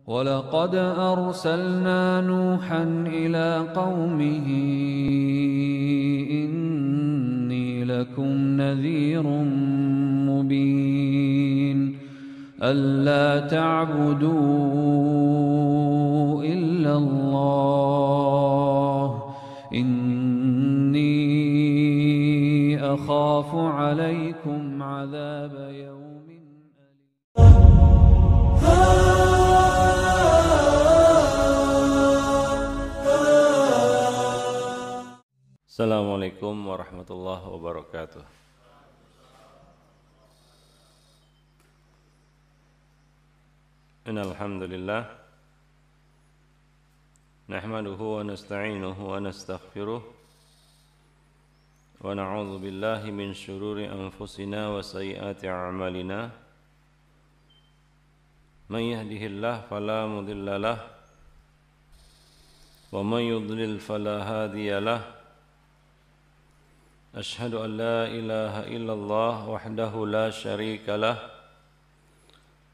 ولقد أرسلنا نوحا إلى قومه إني لكم نذير مبين ألا تعبدوا إلا الله إني أخاف عليكم عذاب يوم Assalamualaikum warahmatullahi wabarakatuh. Innal hamdalillah nahmaduhu wa nasta'inuhu wa nastaghfiruh wa na'udzu billahi min shururi anfusina wa sayyiati a'malina. Man yahdihillahu fala mudilla lahu wa man yudlil fala hadiya lahu. Ashhadu an la ilaha illallah wahdahu la syarika lah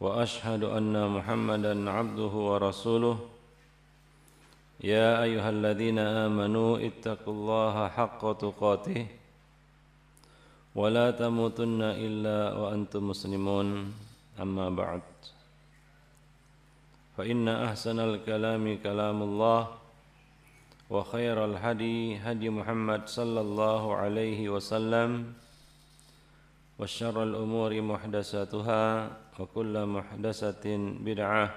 wa ashhadu anna Muhammadan abduhu wa rasuluh. Ya ayyuhalladzina amanu ittaqullaha haqqa tuqatih wa la tamutunna illa wa antum muslimun. Amma ba'd. Fa inna ahsanal kalami kalamullah wa khairal hadi hadi Muhammad sallallahu alaihi wasallam wa syarral umuri muhdatsatuha wa kullu muhdatsatin bid'ah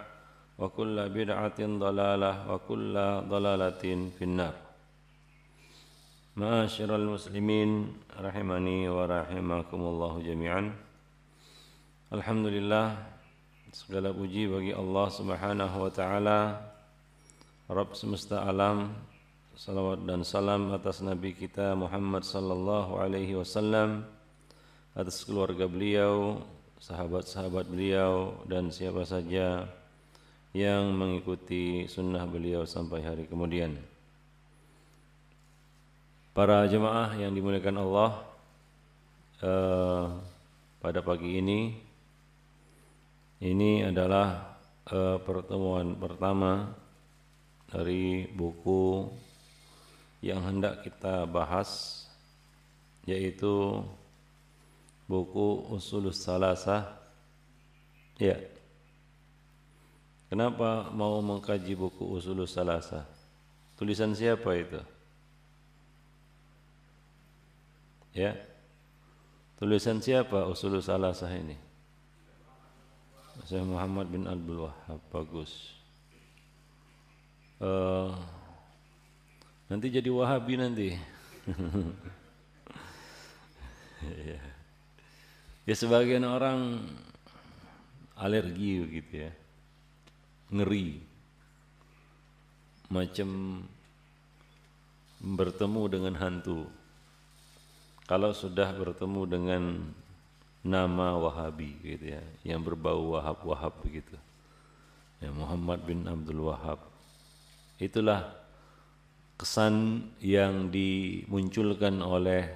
wa kullu bid'atin dhalalah wa kullu dhalalatin finnar. Ma'asyiral muslimin rahimani wa rahimakumullah jami'an. Alhamdulillah, segala puji bagi Allah Subhanahu wa taala, Rabb semesta alam. Salawat dan salam atas Nabi kita Muhammad sallallahu alaihi wasallam, atas keluarga beliau, sahabat-sahabat beliau, dan siapa saja yang mengikuti sunnah beliau sampai hari kemudian. Para jemaah yang dimuliakan Allah, pada pagi ini adalah pertemuan pertama dari buku yang hendak kita bahas, yaitu buku Ushulus Salasah. Ya. Kenapa mau mengkaji buku Ushulus Salasah? Tulisan siapa itu? Ya. Tulisan siapa Ushulus Salasah ini? Syekh Muhammad bin Abdul Wahhab. Bagus. Nanti jadi Wahabi nanti. Ya sebagian orang alergi begitu ya, ngeri, macam bertemu dengan hantu. Kalau sudah bertemu dengan nama Wahabi gitu ya, yang berbau Wahab begitu. Ya, Muhammad bin Abdul Wahhab. Itulah kesan yang dimunculkan oleh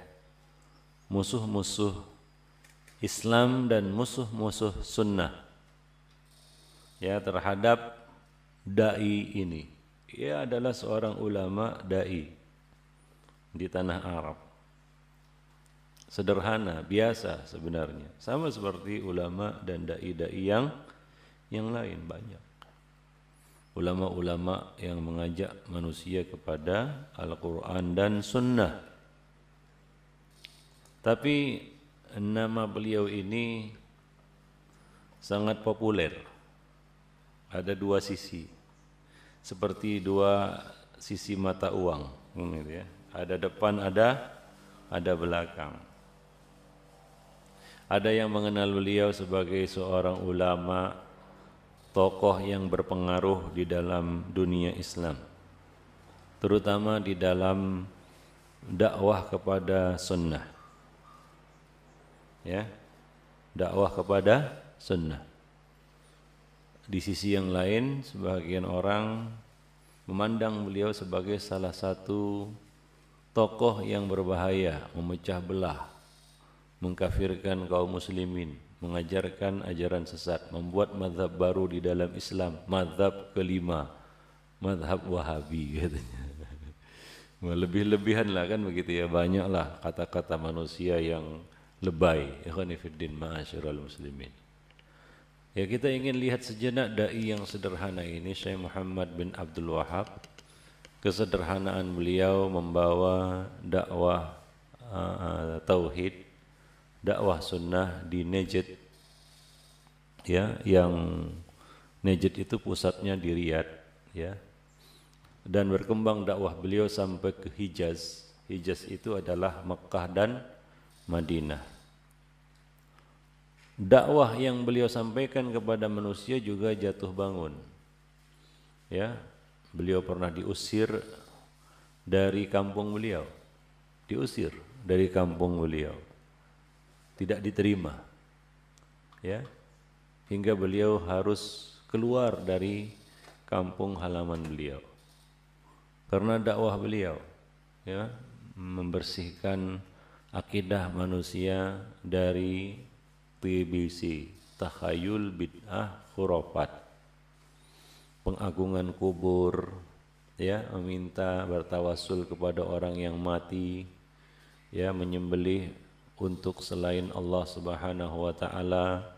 musuh-musuh Islam dan musuh-musuh sunnah ya terhadap dai ini. Ia adalah seorang ulama dai di tanah Arab. Sederhana, biasa sebenarnya. Sama seperti ulama dan dai-dai yang lain banyak. Ulama-ulama yang mengajak manusia kepada Al-Quran dan Sunnah. Tapi nama beliau ini sangat populer. Ada dua sisi, seperti dua sisi mata uang, gitu ya. Ada depan, ada belakang. Ada yang mengenal beliau sebagai seorang ulama, tokoh yang berpengaruh di dalam dunia Islam, terutama di dalam dakwah kepada sunnah. Ya, dakwah kepada sunnah. Di sisi yang lain, sebagian orang memandang beliau sebagai salah satu tokoh yang berbahaya, memecah belah, mengkafirkan kaum muslimin. mengajarkan ajaran sesat, membuat mazhab baru di dalam Islam, mazhab kelima, mazhab Wahabi katanya. Lebih-lebihan lah kan begitu ya, banyaklah kata-kata manusia yang lebay. Ikhwani fiddin ma'asyiral muslimin. Ya, kita ingin lihat sejenak dai yang sederhana ini, Syekh Muhammad bin Abdul Wahhab. Kesederhanaan beliau membawa dakwah tauhid, dakwah sunnah di Najd, ya, yang Najd itu pusatnya di Riyadh, ya, dan berkembang dakwah beliau sampai ke Hijaz. Hijaz itu adalah Mekah dan Madinah. Dakwah yang beliau sampaikan kepada manusia juga jatuh bangun, ya. Beliau pernah diusir dari kampung beliau, diusir dari kampung beliau, tidak diterima, ya, hingga beliau harus keluar dari kampung halaman beliau karena dakwah beliau, ya, membersihkan akidah manusia dari TBC, takhayul, bid'ah, khurafat, pengagungan kubur, ya, meminta bertawasul kepada orang yang mati, ya, menyembelih untuk selain Allah Subhanahu wa taala,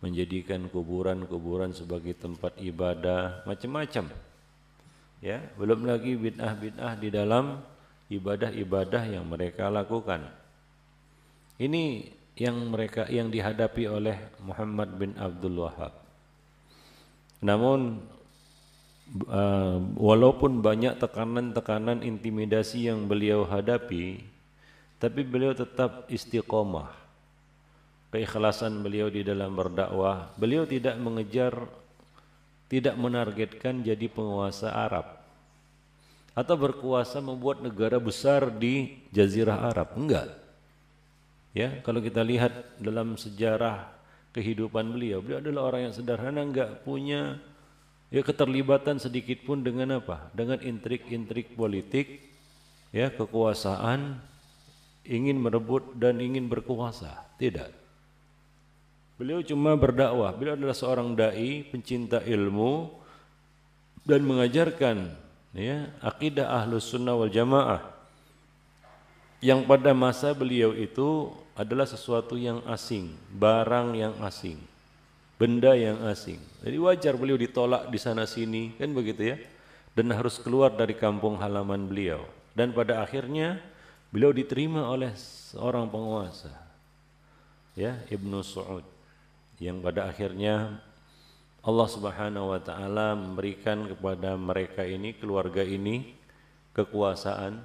menjadikan kuburan-kuburan sebagai tempat ibadah, macam-macam. Ya, belum lagi bid'ah-bid'ah di dalam ibadah-ibadah yang mereka lakukan. Ini yang dihadapi oleh Muhammad bin Abdul Wahhab. Namun walaupun banyak tekanan-tekanan intimidasi yang beliau hadapi, tapi beliau tetap istiqomah. Keikhlasan beliau di dalam berdakwah, beliau tidak mengejar, tidak menargetkan jadi penguasa Arab atau berkuasa membuat negara besar di Jazirah Arab, enggak. Ya, kalau kita lihat dalam sejarah kehidupan beliau adalah orang yang sederhana, enggak punya ya keterlibatan sedikit pun dengan apa? Dengan intrik-intrik politik, ya, kekuasaan, ingin merebut dan ingin berkuasa, tidak. Beliau cuma berdakwah. Beliau adalah seorang dai, pencinta ilmu dan mengajarkan, ya, akidah Ahlus Sunnah wal Jamaah yang pada masa beliau itu adalah sesuatu yang asing, barang yang asing, benda yang asing. Jadi wajar beliau ditolak di sana sini, kan begitu ya, dan harus keluar dari kampung halaman beliau. Dan pada akhirnya beliau diterima oleh seorang penguasa, ya, Ibnu Saud, yang pada akhirnya Allah Subhanahu wa taala memberikan kepada mereka ini, keluarga ini, kekuasaan,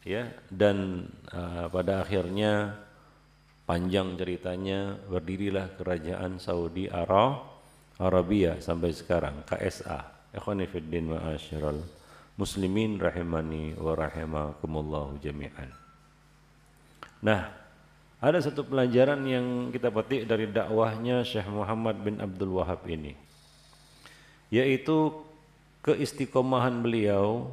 ya, dan pada akhirnya panjang ceritanya berdirilah kerajaan Saudi Arabia sampai sekarang, KSA. Ikhwani fiddin ma'asyiral muslimin rahimani wa rahimakumullah jami'an. Nah, ada satu pelajaran yang kita petik dari dakwahnya Syekh Muhammad bin Abdul Wahhab ini, yaitu keistiqomahan beliau,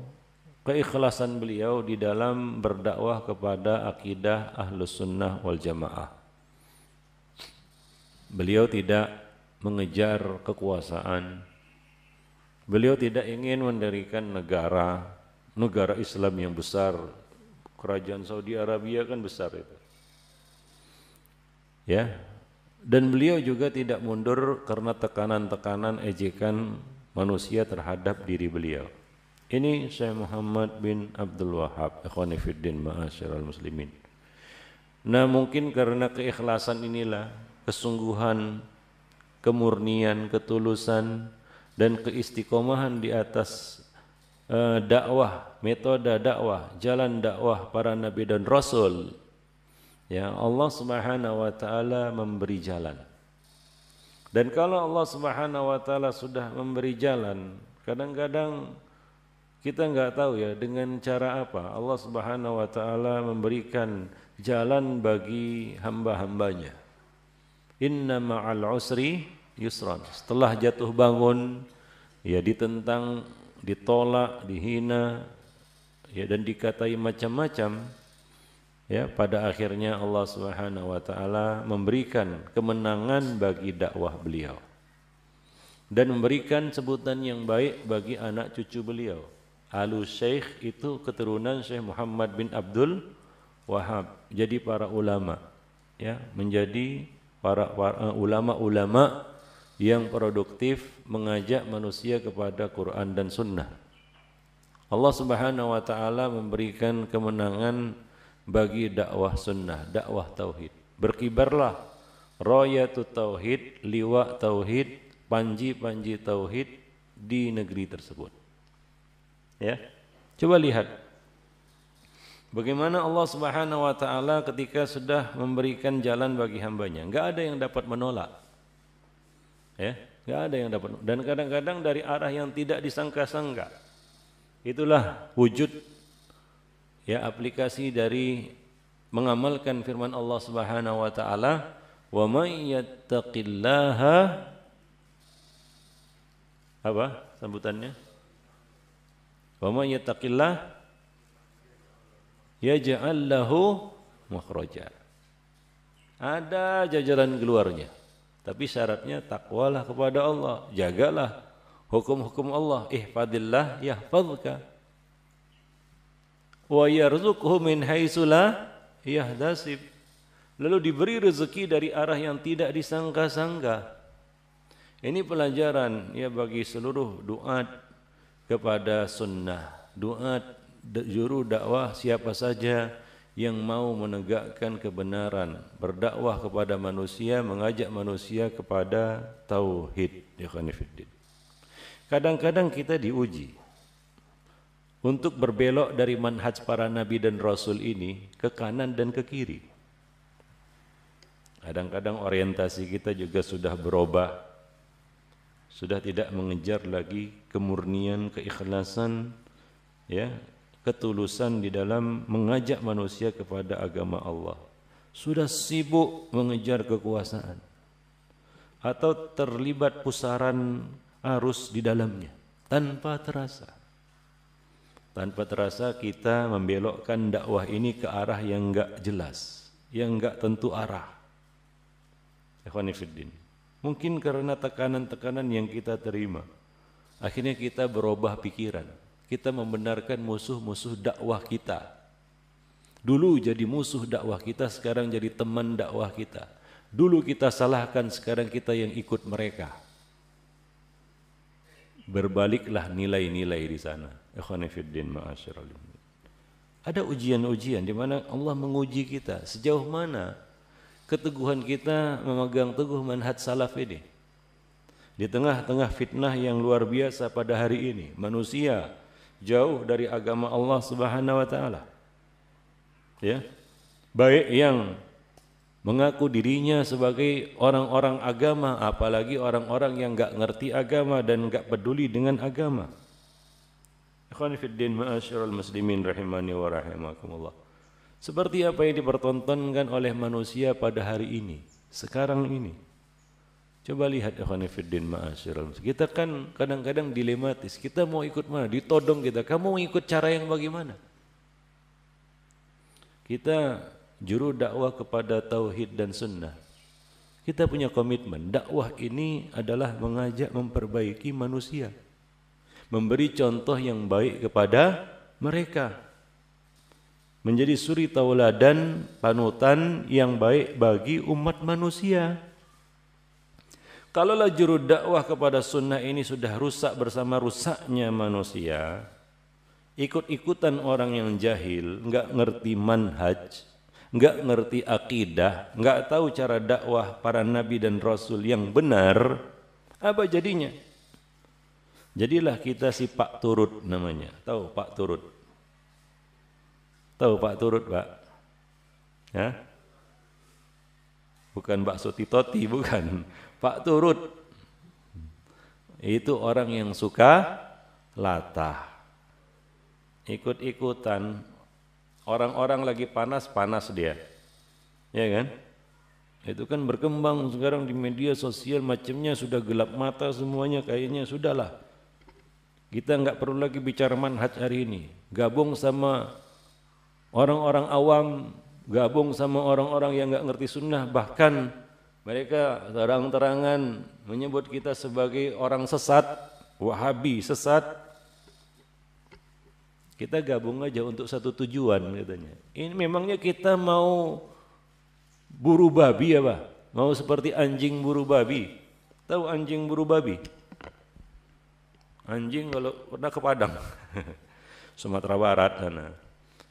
keikhlasan beliau di dalam berdakwah kepada akidah Ahlus Sunnah wal Jamaah. Beliau tidak mengejar kekuasaan. Beliau tidak ingin mendirikan negara Islam yang besar. Kerajaan Saudi Arabia kan besar itu. Ya. Dan beliau juga tidak mundur karena tekanan-tekanan ejekan manusia terhadap diri beliau. Ini Syekh Muhammad bin Abdul Wahhab, ikhwani fiddin ma'asyiral muslimin. Nah, mungkin karena keikhlasan inilah, kesungguhan, kemurnian, ketulusan dan keistiqomahan di atas dakwah, metode dakwah, jalan dakwah para nabi dan rasul, ya, Allah Subhanahu wa taala memberi jalan. Dan kalau Allah Subhanahu wa taala sudah memberi jalan, kadang-kadang kita enggak tahu ya dengan cara apa Allah Subhanahu wa taala memberikan jalan bagi hamba-hambanya. Inna ma'al usri yusran. Setelah jatuh bangun, ya, ditentang, ditolak, dihina, ya, dan dikatai macam-macam, Ya, pada akhirnya Allah Subhanahu wa taala memberikan kemenangan bagi dakwah beliau dan memberikan sebutan yang baik bagi anak cucu beliau. Alu Syekh itu keturunan Syekh Muhammad bin Abdul Wahab. Jadi para ulama, ya, menjadi para ulama-ulama yang produktif mengajak manusia kepada Quran dan Sunnah. Allah Subhanahu wa taala memberikan kemenangan bagi dakwah sunnah, dakwah tauhid. Berkibarlah rayatut tauhid, liwa tauhid, panji-panji tauhid di negeri tersebut. Ya. Coba lihat bagaimana Allah Subhanahu wa taala ketika sudah memberikan jalan bagi hambanya, enggak ada yang dapat menolak. Ya, enggak ada yang dapat. Dan kadang-kadang dari arah yang tidak disangka-sangka. Itulah wujud, ya, aplikasi dari mengamalkan firman Allah Subhanahu wa taala, "Wa may yattaqillaha" apa sambutannya? "Wa may yattaqillah yaj'al lahu makhraja." Ada jajaran keluarnya. Tapi syaratnya takwalah kepada Allah, jagalah hukum-hukum Allah, ihfadillah yahfazka wa yarzuqhu min haitsu la yahtasib. Lalu diberi rezeki dari arah yang tidak disangka-sangka. Ini pelajaran, ya, bagi seluruh duat kepada sunnah, duat juru dakwah siapa saja yang mau menegakkan kebenaran, berdakwah kepada manusia, mengajak manusia kepada tauhid. Ikhwani fiddin. Kadang-kadang kita diuji untuk berbelok dari manhaj para nabi dan rasul ini ke kanan dan ke kiri. Kadang-kadang orientasi kita juga sudah berubah, sudah tidak mengejar lagi kemurnian, keikhlasan, ya, ketulusan di dalam mengajak manusia kepada agama Allah. Sudah sibuk mengejar kekuasaan atau terlibat pusaran arus di dalamnya tanpa terasa. Tanpa terasa kita membelokkan dakwah ini ke arah yang enggak jelas, yang enggak tentu arah. Ikhwani fiddin. Mungkin karena tekanan-tekanan yang kita terima, akhirnya kita berubah pikiran. Kita membenarkan musuh-musuh dakwah kita. Dulu jadi musuh dakwah kita, sekarang jadi teman dakwah kita. Dulu kita salahkan, sekarang kita yang ikut mereka. Berbaliklah nilai-nilai di sana. Ikhwani fiddin ma'asyiral muslimin. Ada ujian-ujian di mana Allah menguji kita sejauh mana keteguhan kita memegang teguh manhaj salaf ini. Di tengah-tengah fitnah yang luar biasa pada hari ini, manusia jauh dari agama Allah Subhanahu wa taala. Ya. Baik yang mengaku dirinya sebagai orang-orang agama, apalagi orang-orang yang enggak ngerti agama dan enggak peduli dengan agama. Ikhwani fiddin ma'asyiral muslimin rahimani wa rahimakumullah. Seperti apa yang dipertontonkan oleh manusia pada hari ini, sekarang ini. Coba lihat ikhwani fiddin ma'asyiral muslimin. Kita kan kadang-kadang dilematis. Kita mau ikut mana? Ditodong kita. Kamu mau ikut cara yang bagaimana? Kita juru dakwah kepada tauhid dan sunnah. Kita punya komitmen, dakwah ini adalah mengajak memperbaiki manusia, memberi contoh yang baik kepada mereka, menjadi suri tauladan panutan yang baik bagi umat manusia. Kalaulah juru dakwah kepada sunnah ini sudah rusak bersama rusaknya manusia, ikut-ikutan orang yang jahil, enggak ngerti manhaj, enggak ngerti akidah, enggak tahu cara dakwah para nabi dan rasul yang benar, apa jadinya? Jadilah kita si Pak Turut namanya. Tahu Pak Turut? Tahu Pak Turut, Pak? Ya? Bukan bakso titoti, bukan. Pak Turut. Itu orang yang suka latah. Ikut-ikutan. Orang-orang lagi panas dia. Ya kan? Itu kan berkembang sekarang di media sosial, macamnya sudah gelap mata semuanya, kayaknya sudahlah. Kita enggak perlu lagi bicara manhaj hari ini. Gabung sama orang-orang awam, gabung sama orang-orang yang nggak ngerti sunnah, bahkan mereka terang-terangan menyebut kita sebagai orang sesat, Wahabi sesat. Kita gabung aja untuk satu tujuan katanya. Ini memangnya kita mau buru babi ya Pak? Mau seperti anjing buru babi? Tahu anjing buru babi? Anjing kalau pernah ke Padang, Sumatera Barat sana.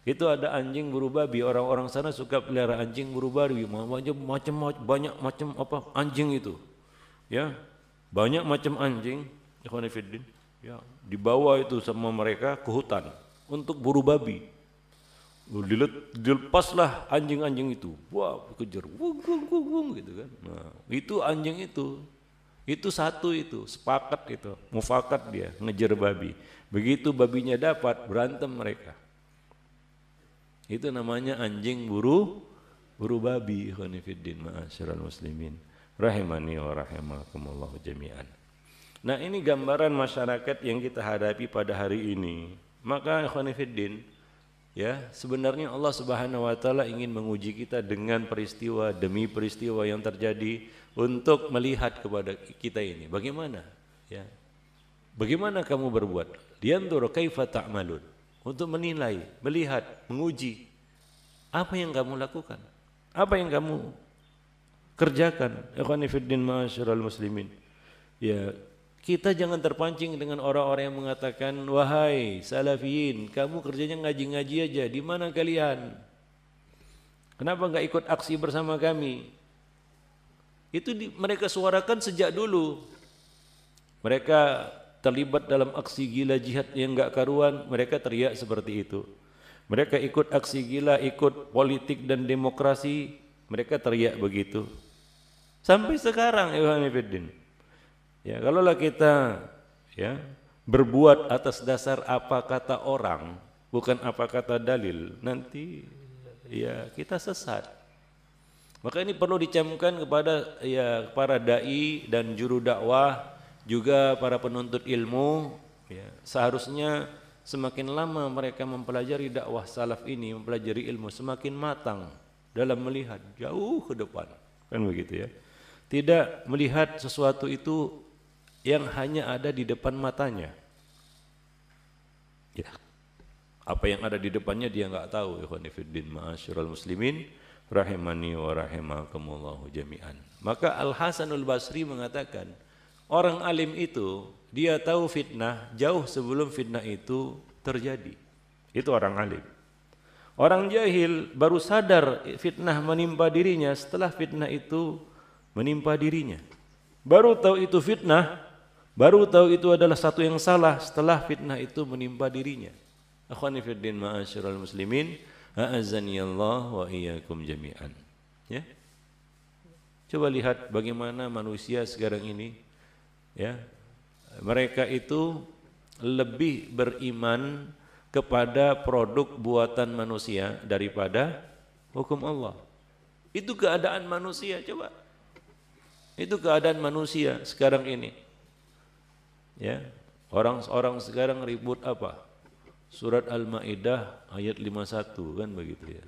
Itu ada anjing buru babi, orang-orang sana suka pelihara anjing buru babi, banyak macam apa anjing itu. Ya. Banyak macam anjing, ikhwan fillah. Ya, dibawa itu sama mereka ke hutan untuk buru babi. Dilepaslah anjing-anjing itu. Wah, kejar. Wung gitu kan. Nah, itu anjing itu. Itu satu itu, sepakat itu, mufakat dia ngejar babi. Begitu babinya dapat, berantem mereka. Itu namanya anjing buru babi. Khonifuddin ma'asyiral muslimin rahimani wa rahimakumullah jami'an. Nah, ini gambaran masyarakat yang kita hadapi pada hari ini. Maka khonifuddin, ya, sebenarnya Allah Subhanahu wa taala ingin menguji kita dengan peristiwa demi peristiwa yang terjadi untuk melihat kepada kita ini bagaimana, ya. Bagaimana kamu berbuat? Liyanzur kaifa ta'malun. Untuk menilai, melihat, menguji apa yang kamu lakukan, apa yang kamu kerjakan. Ikhwani fiddin ma'asyiral muslimin. Ya, kita jangan terpancing dengan orang-orang yang mengatakan, wahai salafiyin, kamu kerjanya ngaji-ngaji aja, di mana kalian? Kenapa enggak ikut aksi bersama kami? Itu mereka suarakan sejak dulu. Mereka terlibat dalam aksi gila jihad yang enggak karuan, mereka teriak seperti itu. Mereka ikut aksi gila, ikut politik dan demokrasi, mereka teriak begitu. Sampai sekarang, Ikhwan Fiddin. Ya, kalaulah kita, ya, berbuat atas dasar apa kata orang, bukan apa kata dalil, nanti ya kita sesat. Maka ini perlu dicamkan kepada ya para dai dan juru dakwah, juga para penuntut ilmu, ya, seharusnya semakin lama mereka mempelajari dakwah salaf ini, mempelajari ilmu, semakin matang dalam melihat jauh ke depan, kan begitu ya. Tidak melihat sesuatu itu yang hanya ada di depan matanya. Ya, apa yang ada di depannya dia enggak tahu. Ikhwani fiddin ma'asyiral muslimin rahimani wa rahimakumullah jami'an. Maka Al-Hasanul Basri mengatakan, orang alim itu dia tahu fitnah jauh sebelum fitnah itu terjadi. Itu orang alim. Orang jahil baru sadar fitnah menimpa dirinya setelah fitnah itu menimpa dirinya. Baru tahu itu fitnah, baru tahu itu adalah satu yang salah setelah fitnah itu menimpa dirinya. Akhwani fiddin ma'asyiral muslimin, a'azzani Allah wa iyyakum jami'an. Ya. Coba lihat bagaimana manusia sekarang ini, ya. Mereka itu lebih beriman kepada produk buatan manusia daripada hukum Allah. Itu keadaan manusia, coba. Itu keadaan manusia sekarang ini. Ya. Orang sekarang ribut apa? Surat Al-Maidah ayat 51 kan begitu ya.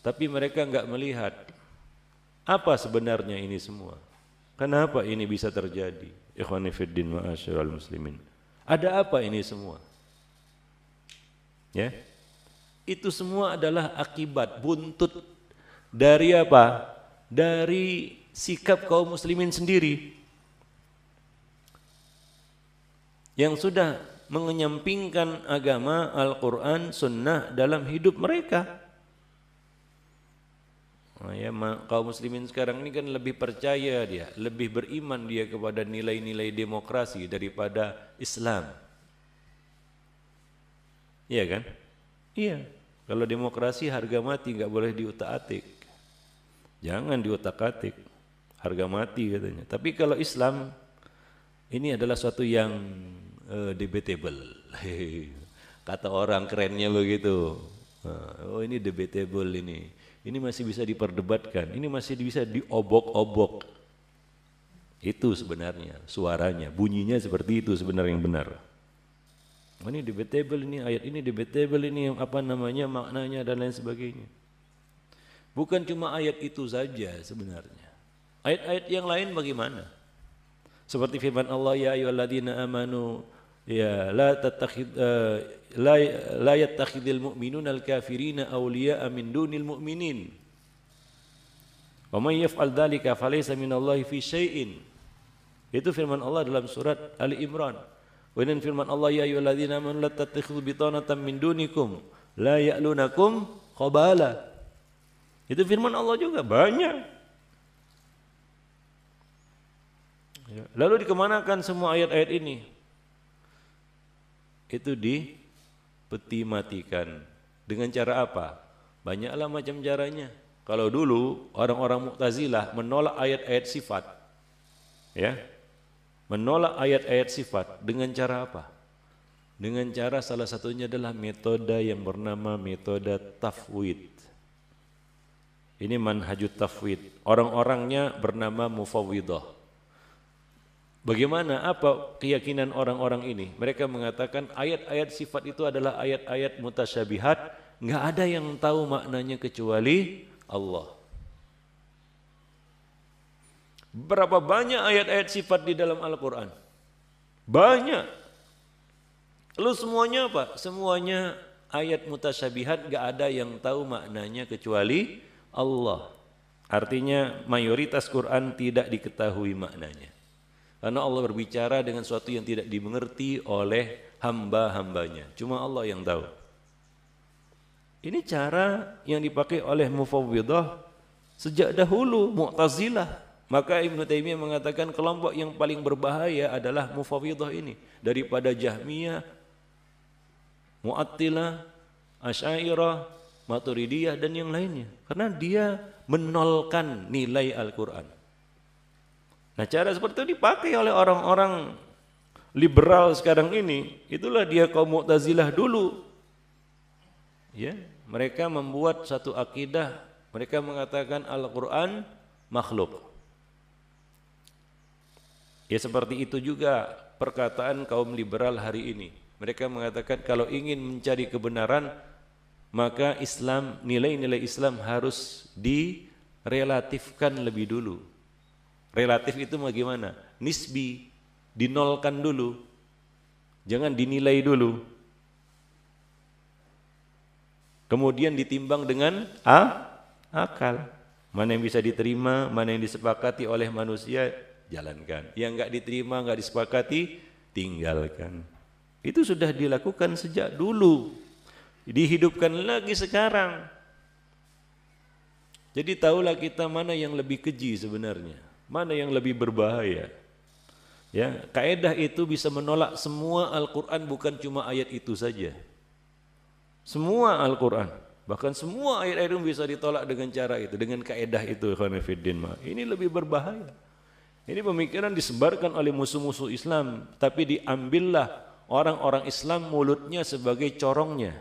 Tapi mereka enggak melihat apa sebenarnya ini semua. Kenapa ini bisa terjadi? Ikhwani fiddin ma'asyiral muslimin. Ada apa ini semua? Ya. Itu semua adalah akibat buntut dari apa? Dari sikap kaum muslimin sendiri yang sudah menyampingkan agama Al-Quran, Sunnah dalam hidup mereka. Nah, ya, kaum muslimin sekarang ini kan lebih percaya dia, lebih beriman dia kepada nilai-nilai demokrasi daripada Islam. Iya kan? Iya. Kalau demokrasi harga mati, nggak boleh diutak-atik. Jangan diutak-atik, harga mati katanya. Tapi kalau Islam ini adalah suatu yang debatable. Kata orang kerennya begitu. Oh, ini debatable ini. Ini masih bisa diperdebatkan. Ini masih bisa diobok-obok. Itu sebenarnya suaranya, bunyinya seperti itu sebenarnya yang benar. Ini debatable, ini ayat ini debatable, ini apa namanya maknanya dan lain sebagainya. Bukan cuma ayat itu saja sebenarnya. Ayat-ayat yang lain bagaimana? Seperti firman Allah, ya ayyuhalladzina amanu ya la yattakhidhul mu'minuna al-kafirina awliya'a min dunil mu'minin. Wa may yaf'al dzalika falaysa minallahi fi syai'in. Itu firman Allah dalam surat Ali Imran. Kemudian firman Allah, ya ayyuhalladzina amanu la tattakhidhu bitanatan min dunikum la ya'lunakum khabala. Itu firman Allah juga banyak. Lalu dikemanakan semua ayat-ayat ini? Itu dipeti matikan. Dengan cara apa? Banyaklah macam caranya. Kalau dulu orang-orang Mu'tazilah menolak ayat-ayat sifat, ya, menolak ayat-ayat sifat dengan cara apa? Dengan cara salah satunya adalah metode yang bernama metode tafwid. Ini manhajut tafwid. Orang-orangnya bernama mufawwidah. Bagaimana, apa keyakinan orang-orang ini? Mereka mengatakan ayat-ayat sifat itu adalah ayat-ayat mutasyabihat, nggak ada yang tahu maknanya kecuali Allah. Berapa banyak ayat-ayat sifat di dalam Al-Quran? Banyak. Lalu semuanya apa? Semuanya ayat mutasyabihat, nggak ada yang tahu maknanya kecuali Allah. Artinya mayoritas Quran tidak diketahui maknanya. Karena Allah berbicara dengan sesuatu yang tidak dimengerti oleh hamba-hambanya. Cuma Allah yang tahu. Ini cara yang dipakai oleh mufawwidah sejak dahulu, Mu'tazilah. Maka Ibnu Taimiyah mengatakan kelompok yang paling berbahaya adalah mufawwidah ini. Daripada Jahmiyah, Mu'attilah, Asy'ariyah, Maturidiyah dan yang lainnya. Karena dia menolkan nilai Al-Quran. Nah, cara seperti itu dipakai oleh orang-orang liberal sekarang ini. Itulah dia kaum Mu'tazilah dulu. Ya, mereka membuat satu akidah, mereka mengatakan Al-Qur'an makhluk. Ya, seperti itu juga perkataan kaum liberal hari ini. Mereka mengatakan kalau ingin mencari kebenaran, maka Islam, nilai-nilai Islam harus direlatifkan lebih dulu. Relatif itu bagaimana? Nisbi, dinolkan dulu. Jangan dinilai dulu. Kemudian ditimbang dengan akal. Mana yang bisa diterima, mana yang disepakati oleh manusia, jalankan. Yang enggak diterima, enggak disepakati, tinggalkan. Itu sudah dilakukan sejak dulu. Dihidupkan lagi sekarang. Jadi tahulah kita mana yang lebih keji sebenarnya. Mana yang lebih berbahaya? Ya, kaidah itu bisa menolak semua Al-Qur'an, bukan cuma ayat itu saja. Semua Al-Qur'an, bahkan semua ayat-ayat itu bisa ditolak dengan cara itu, dengan kaidah itu. Ini lebih berbahaya. Ini pemikiran disebarkan oleh musuh-musuh Islam, tapi diambillah orang-orang Islam mulutnya sebagai corongnya.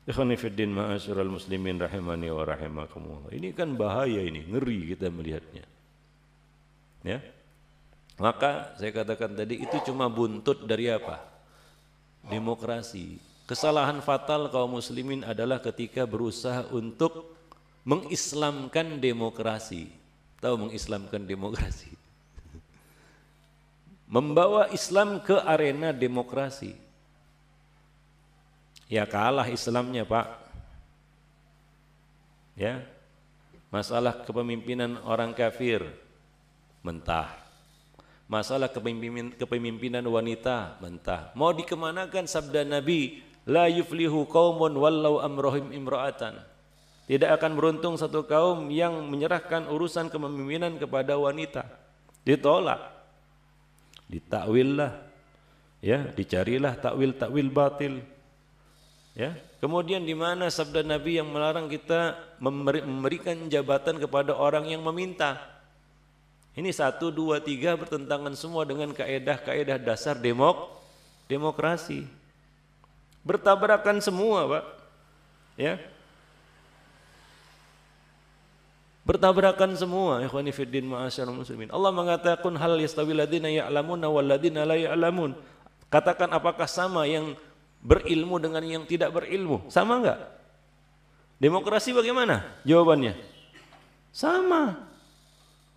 Ikhwanifiddin ma'asyiral muslimin rahimani wa rahimakumullah. Ini kan bahaya, ini ngeri kita melihatnya. Ya. Maka saya katakan tadi itu cuma buntut dari apa? Demokrasi. Kesalahan fatal kaum muslimin adalah ketika berusaha untuk mengislamkan demokrasi. Tahu mengislamkan demokrasi? Membawa Islam ke arena demokrasi. Ya kalah Islamnya, Pak. Ya. Masalah kepemimpinan orang kafir mentah. Masalah kepemimpinan wanita mentah. Mau dikemanakan sabda Nabi, la yuflihu qaumun wallau amrohim imra'atan. Tidak akan beruntung satu kaum yang menyerahkan urusan kepemimpinan kepada wanita. Ditolak. Ditakwil lah. Ya, dicarilah takwil-takwil batil. Ya. Kemudian di mana sabda Nabi yang melarang kita memberikan jabatan kepada orang yang meminta? Ini 1, 2, 3 bertentangan semua dengan kaedah-kaedah dasar demokrasi. Bertabrakan semua, Pak. Ya. Bertabrakan semua, ikhwani fiddin ma'asyiral muslimin. Allah mengatakan hal yastawil ladzina ya'lamuna wal ladzina la ya'lamun. Katakan apakah sama yang berilmu dengan yang tidak berilmu? Sama enggak? Demokrasi bagaimana? Jawabannya sama.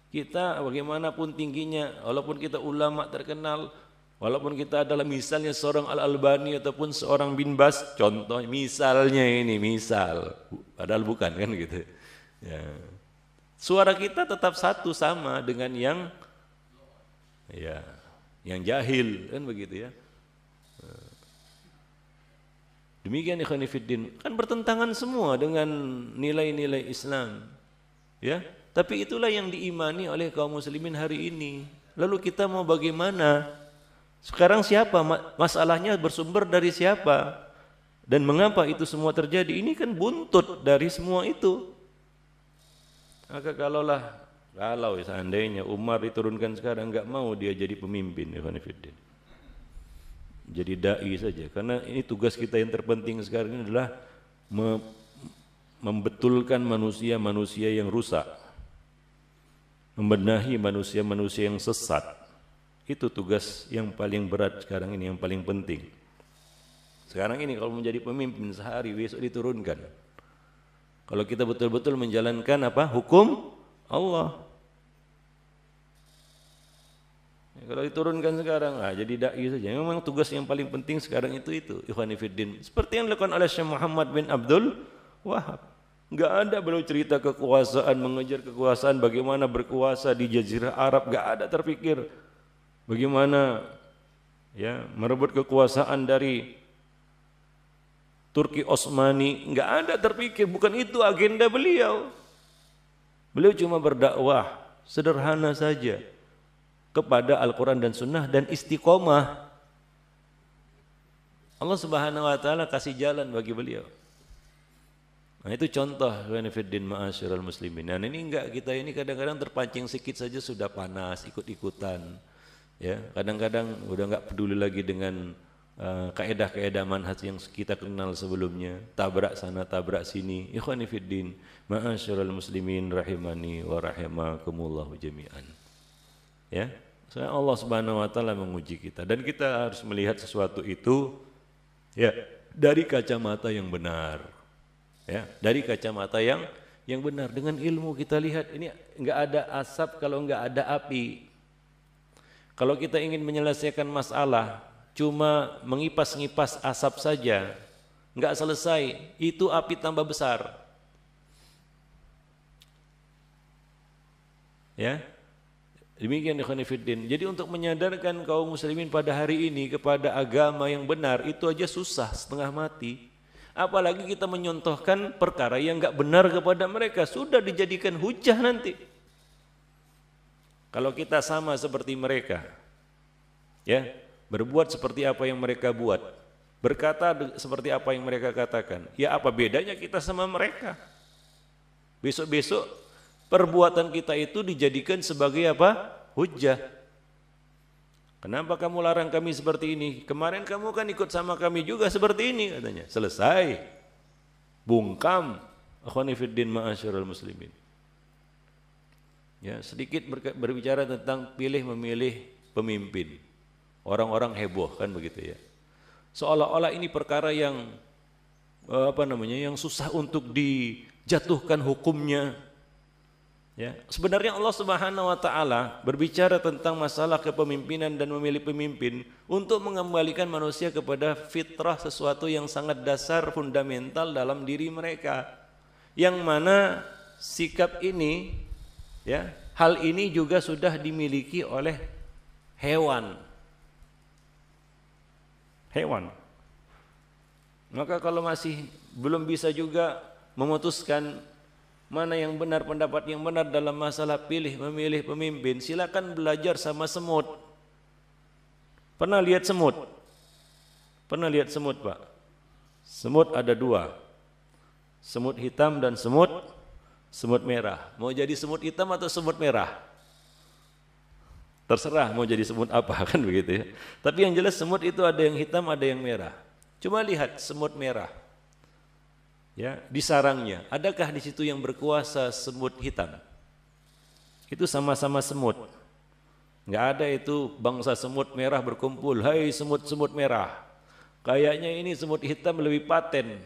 Kita bagaimanapun tingginya, walaupun kita ulama terkenal, walaupun kita adalah misalnya seorang Al-Albani ataupun seorang Bin Bas, contoh misalnya ini, misal, padahal bukan kan gitu. Ya. Suara kita tetap satu sama dengan yang jahil kan begitu ya. Demikian ikhwan fillah, kan bertentangan semua dengan nilai-nilai Islam. Ya, tapi itulah yang diimani oleh kaum muslimin hari ini. Lalu kita mau bagaimana? Sekarang siapa? Masalahnya bersumber dari siapa? Dan mengapa itu semua terjadi? Ini kan buntut dari semua itu. Maka kalau seandainya Umar diturunkan sekarang, enggak mau dia jadi pemimpin, ikhwan fillah. Jadi dai saja, karena ini tugas kita yang terpenting sekarang ini adalah membetulkan manusia-manusia yang rusak, membenahi manusia-manusia yang sesat. Itu tugas yang paling berat sekarang ini, yang paling penting. Sekarang ini kalau menjadi pemimpin sehari, besok diturunkan. Kalau kita betul-betul menjalankan hukum Allah. Kalau diturunkan sekarang, jadi dai saja. Memang tugas yang paling penting sekarang itu ikhwani fiddin. Seperti yang dilakukan oleh Syekh Muhammad bin Abdul Wahab. Enggak ada beliau cerita kekuasaan, mengejar kekuasaan, bagaimana berkuasa di Jazirah Arab, enggak ada terpikir bagaimana merebut kekuasaan dari Turki Osmani, enggak ada terpikir, bukan itu agenda beliau. Beliau cuma berdakwah sederhana saja kepada Al-Quran dan Sunnah dan istiqomah. Allah Subhanahu wa Ta'ala kasih jalan bagi beliau. Nah itu contoh benefitin ma'asyiral muslimin. Dan ini enggak, kita ini kadang-kadang terpancing sedikit saja sudah panas, ikut-ikutan. Ya, kadang-kadang udah enggak peduli lagi dengan kaedah-kaedah manhaj yang kita kenal sebelumnya. Tabrak sana, tabrak sini. Ikhwani fiddin, ma'asyiral muslimin rahimani wa rahimakumullah jami'an. Ya, Allah Subhanahu wa Ta'ala menguji kita dan kita harus melihat sesuatu itu dari kacamata yang benar. Ya, dari kacamata yang benar. Dengan ilmu kita lihat ini enggak ada asap kalau enggak ada api. Kalau kita ingin menyelesaikan masalah cuma mengipas-ngipas asap saja, enggak selesai, itu api tambah besar. Ya. Demikian ikhwan fillah. Jadi untuk menyadarkan kaum muslimin pada hari ini kepada agama yang benar itu aja susah setengah mati. Apalagi kita menyontohkan perkara yang enggak benar kepada mereka, sudah dijadikan hujah nanti. Kalau kita sama seperti mereka, berbuat seperti apa yang mereka buat, berkata seperti apa yang mereka katakan, apa bedanya kita sama mereka? Besok-besok perbuatan kita itu dijadikan sebagai hujah. Kenapa kamu larang kami seperti ini? Kemarin kamu kan ikut sama kami juga seperti ini katanya. Selesai. Bungkam. Akhwani fiddin ma'asyiral muslimin. Ya, sedikit berbicara tentang pilih memilih pemimpin. Orang-orang heboh kan begitu ya. Seolah-olah ini perkara yang yang susah untuk dijatuhkan hukumnya. Ya, sebenarnya Allah Subhanahu wa Ta'ala berbicara tentang masalah kepemimpinan dan memilih pemimpin untuk mengembalikan manusia kepada fitrah, sesuatu yang sangat dasar fundamental dalam diri mereka, yang mana sikap ini hal ini juga sudah dimiliki oleh hewan. Maka kalau masih belum bisa juga memutuskan mana yang benar, pendapat yang benar dalam masalah pilih memilih pemimpin, silakan belajar sama semut. Pernah lihat semut? Pernah lihat semut, Pak? Semut ada dua, semut hitam dan semut merah. Mau jadi semut hitam atau semut merah? Terserah mau jadi semut apa, kan begitu ya. Tapi yang jelas semut itu ada yang hitam, ada yang merah. Cuma lihat semut merah. Di sarangnya, adakah di situ yang berkuasa semut hitam? Itu sama-sama semut. Nggak ada itu bangsa semut merah berkumpul, hai semut-semut merah. Kayaknya ini semut hitam lebih paten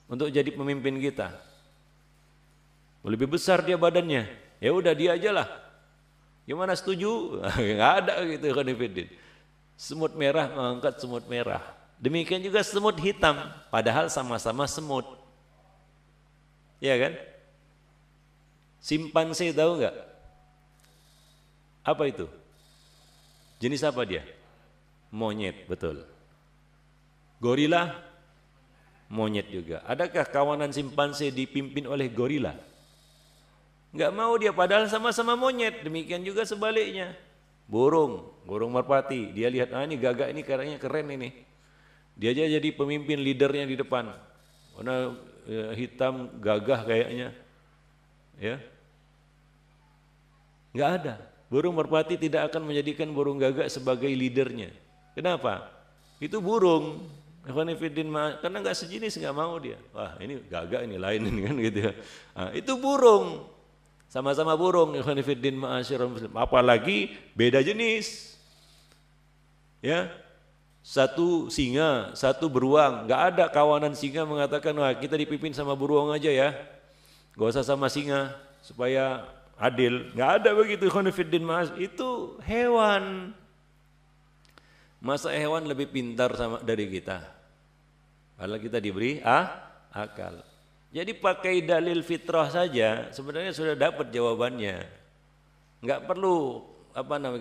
untuk jadi pemimpin kita. Lebih besar dia badannya, ya udah dia aja lah. Gimana, setuju? Nggak ada gitu kan. Semut merah mengangkat semut merah. Demikian juga semut hitam, padahal sama-sama semut. Ya kan? Simpanse tahu nggak? Apa itu? Jenis apa dia? Monyet, betul. Gorila, monyet juga. Adakah kawanan simpanse dipimpin oleh gorila? Enggak mau dia, padahal sama-sama monyet. Demikian juga sebaliknya. Burung merpati, dia lihat, ini gagak ini kayaknya keren ini. Dia aja jadi pemimpin, leadernya di depan. Warna hitam gagah kayaknya. Ya. Enggak ada. Burung merpati tidak akan menjadikan burung gagak sebagai leadernya. Kenapa? Itu burung. Karena nggak sejenis, nggak mau dia. Wah, ini gagak, ini lain ini kan gitu. Nah, itu burung. Sama-sama burung, ikhwanifiddin ma'asyiral muslim. Apalagi beda jenis. Ya. Satu singa, satu beruang. Nggak ada kawanan singa mengatakan, wah kita dipimpin sama beruang aja ya. Nggak usah sama singa supaya adil. Nggak ada begitu, ikhwanifiddin ma'asyiral. Itu hewan. Masa hewan lebih pintar dari kita? Padahal kita diberi akal. Jadi pakai dalil fitrah saja sebenarnya sudah dapat jawabannya. Enggak perlu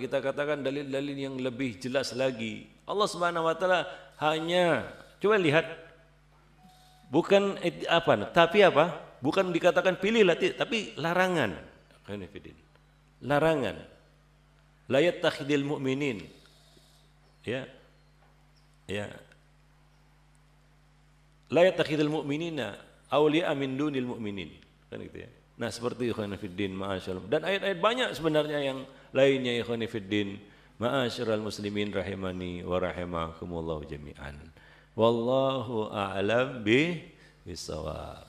kita katakan dalil-dalil yang lebih jelas lagi. Allah Subhanahu wa taala hanya coba lihat, bukan bukan dikatakan pilihlah, tapi larangan. Larangan. La yattakhidul mu'minin. Ya. La yattakhidul mu'minina awliya min dunil mu'minin. Kan gitu ya. Nah, seperti ikhwan fillah ma'asyiral. Dan ayat-ayat banyak sebenarnya yang lainnya ikhwan fillah ma'asyiral muslimin rahimani wa rahimakumullah jami'an. Wallahu a'lam bishawab.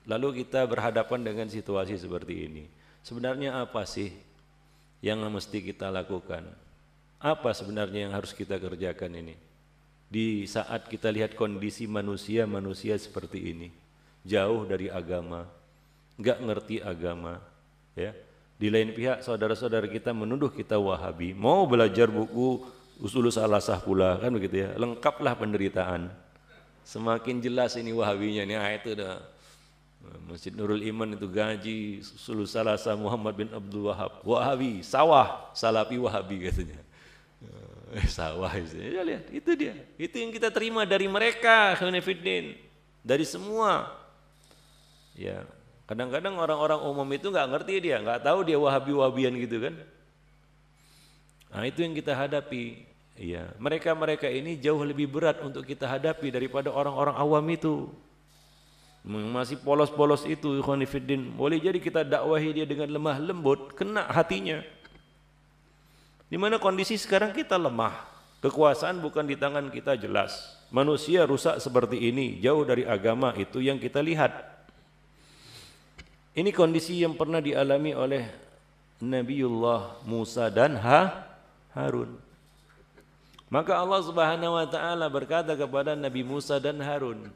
Lalu kita berhadapan dengan situasi seperti ini. Sebenarnya apa sih yang mesti kita lakukan? Apa sebenarnya yang harus kita kerjakan ini? Di saat kita lihat kondisi manusia seperti ini, jauh dari agama, enggak ngerti agama, ya. Di lain pihak saudara-saudara kita menuduh kita Wahabi, mau belajar buku Ushulus Salasah pula, kan begitu ya. Lengkaplah penderitaan. Semakin jelas ini Wahabinya nih, itu dah. Masjid Nurul Iman itu gaji Ushulus Salasah Muhammad bin Abdul Wahab, Wahabi, sawah, Salafi Wahabi katanya. Sawah ya, lihat itu dia, itu yang kita terima dari mereka, dari semua. Ya, kadang-kadang orang-orang umum itu nggak ngerti, dia nggak tahu dia Wahabi-Wahabian gitu kan. Nah, itu yang kita hadapi. Ya, mereka ini jauh lebih berat untuk kita hadapi daripada orang-orang awam itu. Masih polos-polos itu, ikhwanifiddin. Boleh jadi kita dakwahi dia dengan lemah lembut, kena hatinya. Di mana kondisi sekarang kita lemah, kekuasaan bukan di tangan kita, jelas. Manusia rusak seperti ini, jauh dari agama, itu yang kita lihat. Ini kondisi yang pernah dialami oleh Nabiullah Musa dan Harun. Maka Allah Subhanahu wa taala berkata kepada Nabi Musa dan Harun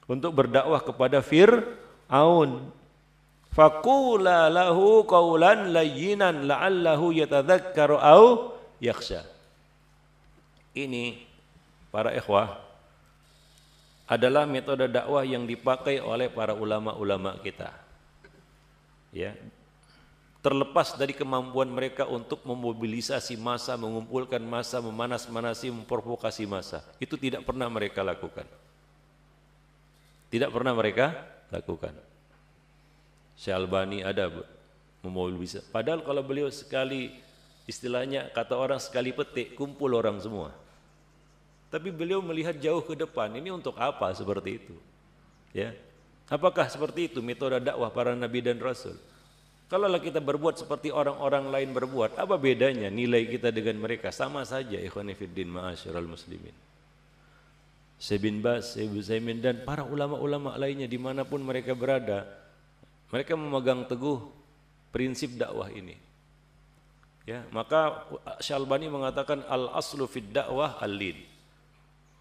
untuk berdakwah kepada Fir'aun. Faqula lahu qawlan layyinan la'allahu yatadhakkaru aw yakhsha. Ini para ikhwah adalah metode dakwah yang dipakai oleh para ulama-ulama kita. Ya. Terlepas dari kemampuan mereka untuk memobilisasi massa, mengumpulkan massa, memanas-manasi, memprovokasi massa, itu tidak pernah mereka lakukan. Tidak pernah mereka lakukan. Syekh Albani ada memobilisasi. Padahal kalau beliau sekali, istilahnya kata orang sekali petik, kumpul orang semua. Tapi beliau melihat jauh ke depan, ini untuk apa seperti itu? Ya. Apakah seperti itu metode dakwah para nabi dan rasul? Kalau kita berbuat seperti orang-orang lain berbuat, apa bedanya nilai kita dengan mereka? Sama saja, ikhwani fiddin ma'asyiral muslimin. Syekh bin Baz, Syekh Utsaimin dan para ulama-ulama lainnya dimanapun mereka berada, mereka memegang teguh prinsip dakwah ini. Ya, maka Syalbani mengatakan al aslu fid dakwah al-lin.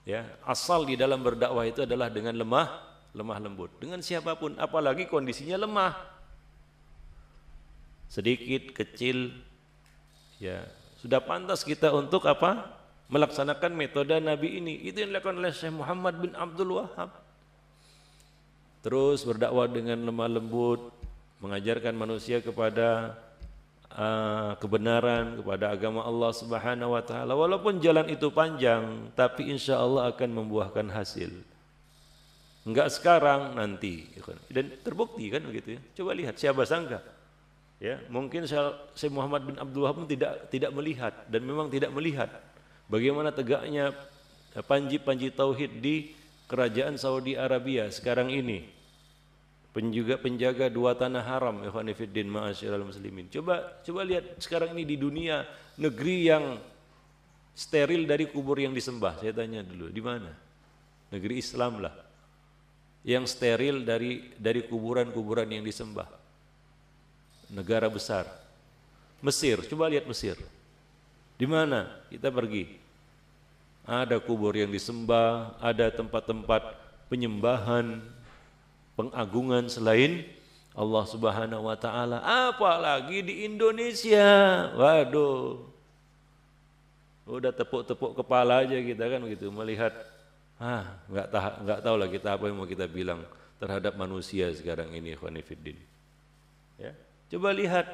Ya, asal di dalam berdakwah itu adalah dengan lemah lembut dengan siapapun, apalagi kondisinya lemah. Sedikit, kecil, ya, sudah pantas kita untuk apa? Melaksanakan metode Nabi ini. Itu yang dilakukan oleh Syekh Muhammad bin Abdul Wahhab. Terus berdakwah dengan lemah lembut, mengajarkan manusia kepada kebenaran, kepada agama Allah Subhanahu wa taala. Walaupun jalan itu panjang, tapi insya Allah akan membuahkan hasil. Enggak sekarang, nanti. Dan terbukti kan begitu ya. Coba lihat, siapa sangka? Ya, mungkin Syekh Muhammad bin Abdul Wahhab tidak melihat, dan memang tidak melihat bagaimana tegaknya panji-panji tauhid di kerajaan Saudi Arabia sekarang ini. Penjaga dua tanah haram, ikhwan fillah ma'asyiral muslimin. Coba lihat sekarang ini di dunia, negeri yang steril dari kubur yang disembah. Saya tanya dulu, di mana? Negeri Islam lah, yang steril dari kuburan-kuburan yang disembah. Negara besar, Mesir. Coba lihat Mesir, di mana kita pergi, ada kubur yang disembah, ada tempat-tempat penyembahan, pengagungan selain Allah Subhanahu wa taala. Apalagi di Indonesia. Waduh. Udah tepuk-tepuk kepala aja kita kan gitu melihat enggak tahu lah kita apa yang mau kita bilang terhadap manusia sekarang ini, ikhwan fillah. Ya. Coba lihat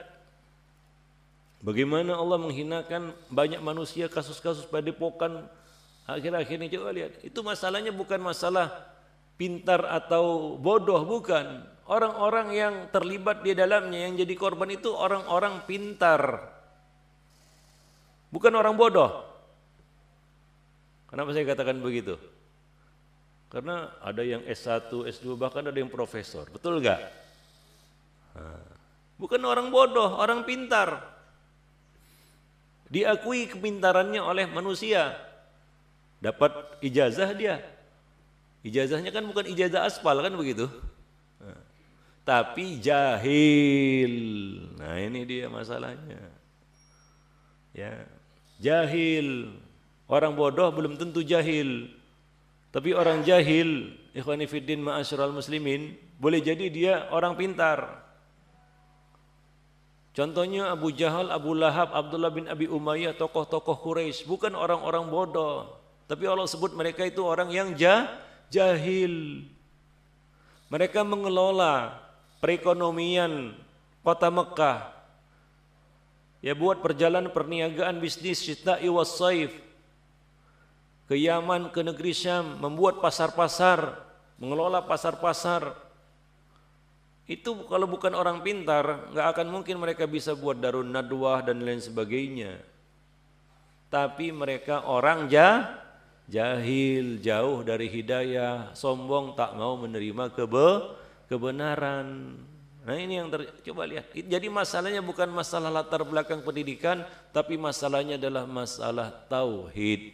bagaimana Allah menghinakan banyak manusia, kasus-kasus padepokan akhir-akhir ini. Coba lihat. Itu masalahnya bukan masalah pintar atau bodoh, bukan. Orang-orang yang terlibat di dalamnya, yang jadi korban itu orang-orang pintar, bukan orang bodoh. Kenapa saya katakan begitu? Karena ada yang S1, S2, bahkan ada yang profesor. Betul gak? Bukan orang bodoh, orang pintar. Diakui kepintarannya oleh manusia. Dapat ijazah dia. Ijazahnya kan bukan ijazah aspal kan begitu, tapi jahil. Nah ini dia masalahnya. Ya, jahil. Orang bodoh belum tentu jahil, tapi orang jahil, ikhwani fiddin ma'asyiral muslimin, boleh jadi dia orang pintar. Contohnya Abu Jahal, Abu Lahab, Abdullah bin Abi Umayyah, tokoh-tokoh Quraisy, bukan orang-orang bodoh, tapi Allah sebut mereka itu orang yang jahil. Mereka mengelola perekonomian kota Mekah, ya, buat perjalanan perniagaan bisnis syita'i was saif ke Yaman, ke negeri Syam, membuat pasar-pasar, mengelola pasar-pasar. Itu kalau bukan orang pintar, nggak akan mungkin mereka bisa buat darun nadwah dan lain sebagainya. Tapi mereka orang jahil, jauh dari hidayah, sombong, tak mau menerima kebenaran. Nah ini yang coba lihat. Jadi masalahnya bukan masalah latar belakang pendidikan, tapi masalahnya adalah masalah tauhid.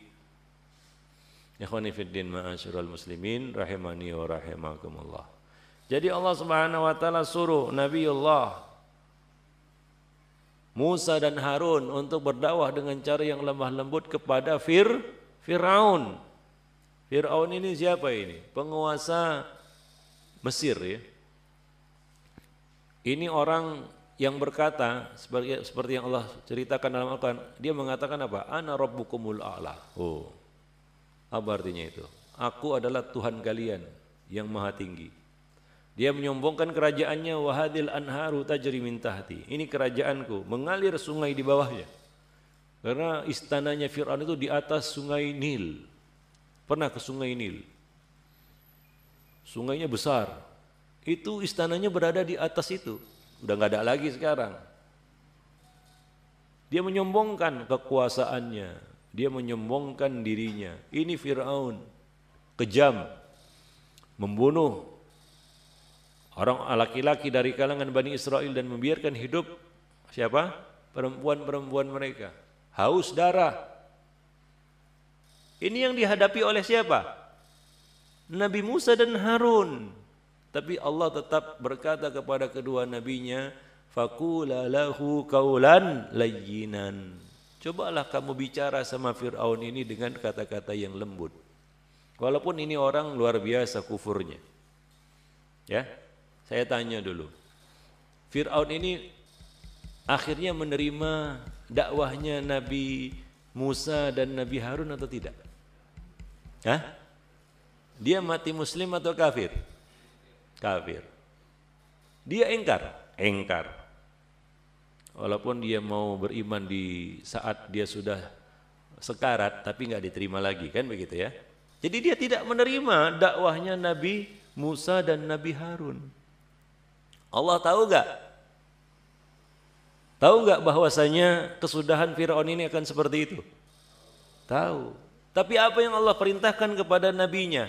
Ikhwani fiddin ma'asyiral muslimin rahimani wa rahimakumullah. Jadi Allah Subhanahu wa taala suruh Nabiullah Musa dan Harun untuk berdakwah dengan cara yang lemah lembut kepada Fir'aun. Fir'aun ini siapa ini? Penguasa Mesir ya. Ini orang yang berkata seperti yang Allah ceritakan dalam Al-Quran. Dia mengatakan apa? Ana rabbukumul a'la. Oh, apa artinya itu? Aku adalah Tuhan kalian yang maha tinggi. Dia menyombongkan kerajaannya, wahadil anharu tajri min tahti. Ini kerajaanku, mengalir sungai di bawahnya. Karena istananya Fir'aun itu di atas sungai Nil. Pernah ke sungai Nil? Sungainya besar. Itu istananya berada di atas itu. Udah nggak ada lagi sekarang. Dia menyombongkan kekuasaannya. Dia menyombongkan dirinya. Ini Fir'aun. Kejam. Membunuh orang laki-laki dari kalangan Bani Israel dan membiarkan hidup siapa? Perempuan-perempuan mereka. Haus darah. Ini yang dihadapi oleh siapa? Nabi Musa dan Harun. Tapi Allah tetap berkata kepada kedua nabinya, faqula lahu qawlan layyinan. Cobalah kamu bicara sama Fir'aun ini dengan kata-kata yang lembut. Walaupun ini orang luar biasa kufurnya. Ya, saya tanya dulu. Fir'aun ini akhirnya menerima dakwahnya Nabi Musa dan Nabi Harun atau tidak? Hah? Dia mati muslim atau kafir? Kafir. Dia engkar? Engkar. Walaupun dia mau beriman di saat dia sudah sekarat, tapi nggak diterima lagi, kan begitu ya? Jadi dia tidak menerima dakwahnya Nabi Musa dan Nabi Harun. Allah tahu nggak? Tahu nggak bahwasanya kesudahan Firaun ini akan seperti itu? Tahu. Tapi apa yang Allah perintahkan kepada nabinya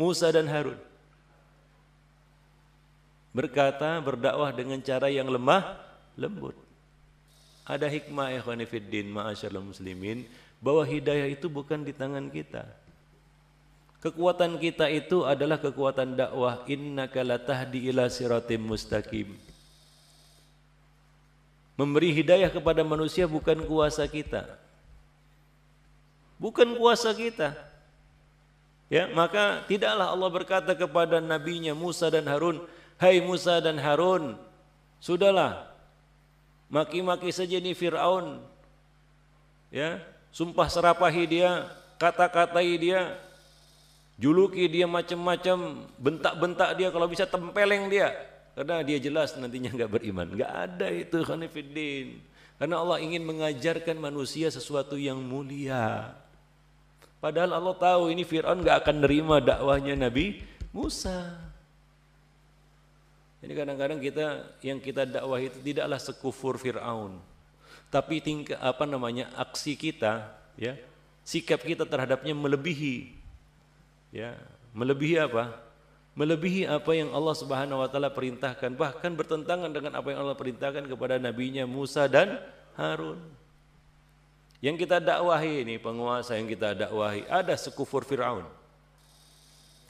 Musa dan Harun? Berkata, berdakwah dengan cara yang lemah lembut. Ada hikmah ikhwani fiddin ma'asyiral muslimin bahwa hidayah itu bukan di tangan kita. Kekuatan kita itu adalah kekuatan dakwah. Innaka latahdi ila siratim mustaqim. Memberi hidayah kepada manusia bukan kuasa kita. Bukan kuasa kita. Ya, maka tidaklah Allah berkata kepada nabinya Musa dan Harun, "Hai Musa dan Harun, sudahlah. Maki-maki saja ini Fir'aun. Ya, sumpah serapahi dia, kata-katai dia, juluki dia macam-macam, bentak-bentak dia, kalau bisa tempeleng dia. Karena dia jelas nantinya enggak beriman." Enggak ada itu khonifiddin. Karena Allah ingin mengajarkan manusia sesuatu yang mulia. Padahal Allah tahu ini Fir'aun enggak akan nerima dakwahnya Nabi Musa. Jadi kadang-kadang yang kita dakwah itu tidaklah sekufur Fir'aun. Tapi aksi kita, ya, sikap kita terhadapnya melebihi. Ya, melebihi apa? Melebihi apa yang Allah Subhanahu wa taala perintahkan, bahkan bertentangan dengan apa yang Allah perintahkan kepada nabinya Musa dan Harun. Yang kita dakwahi ini, penguasa yang kita dakwahi, ada sekufur Fir'aun?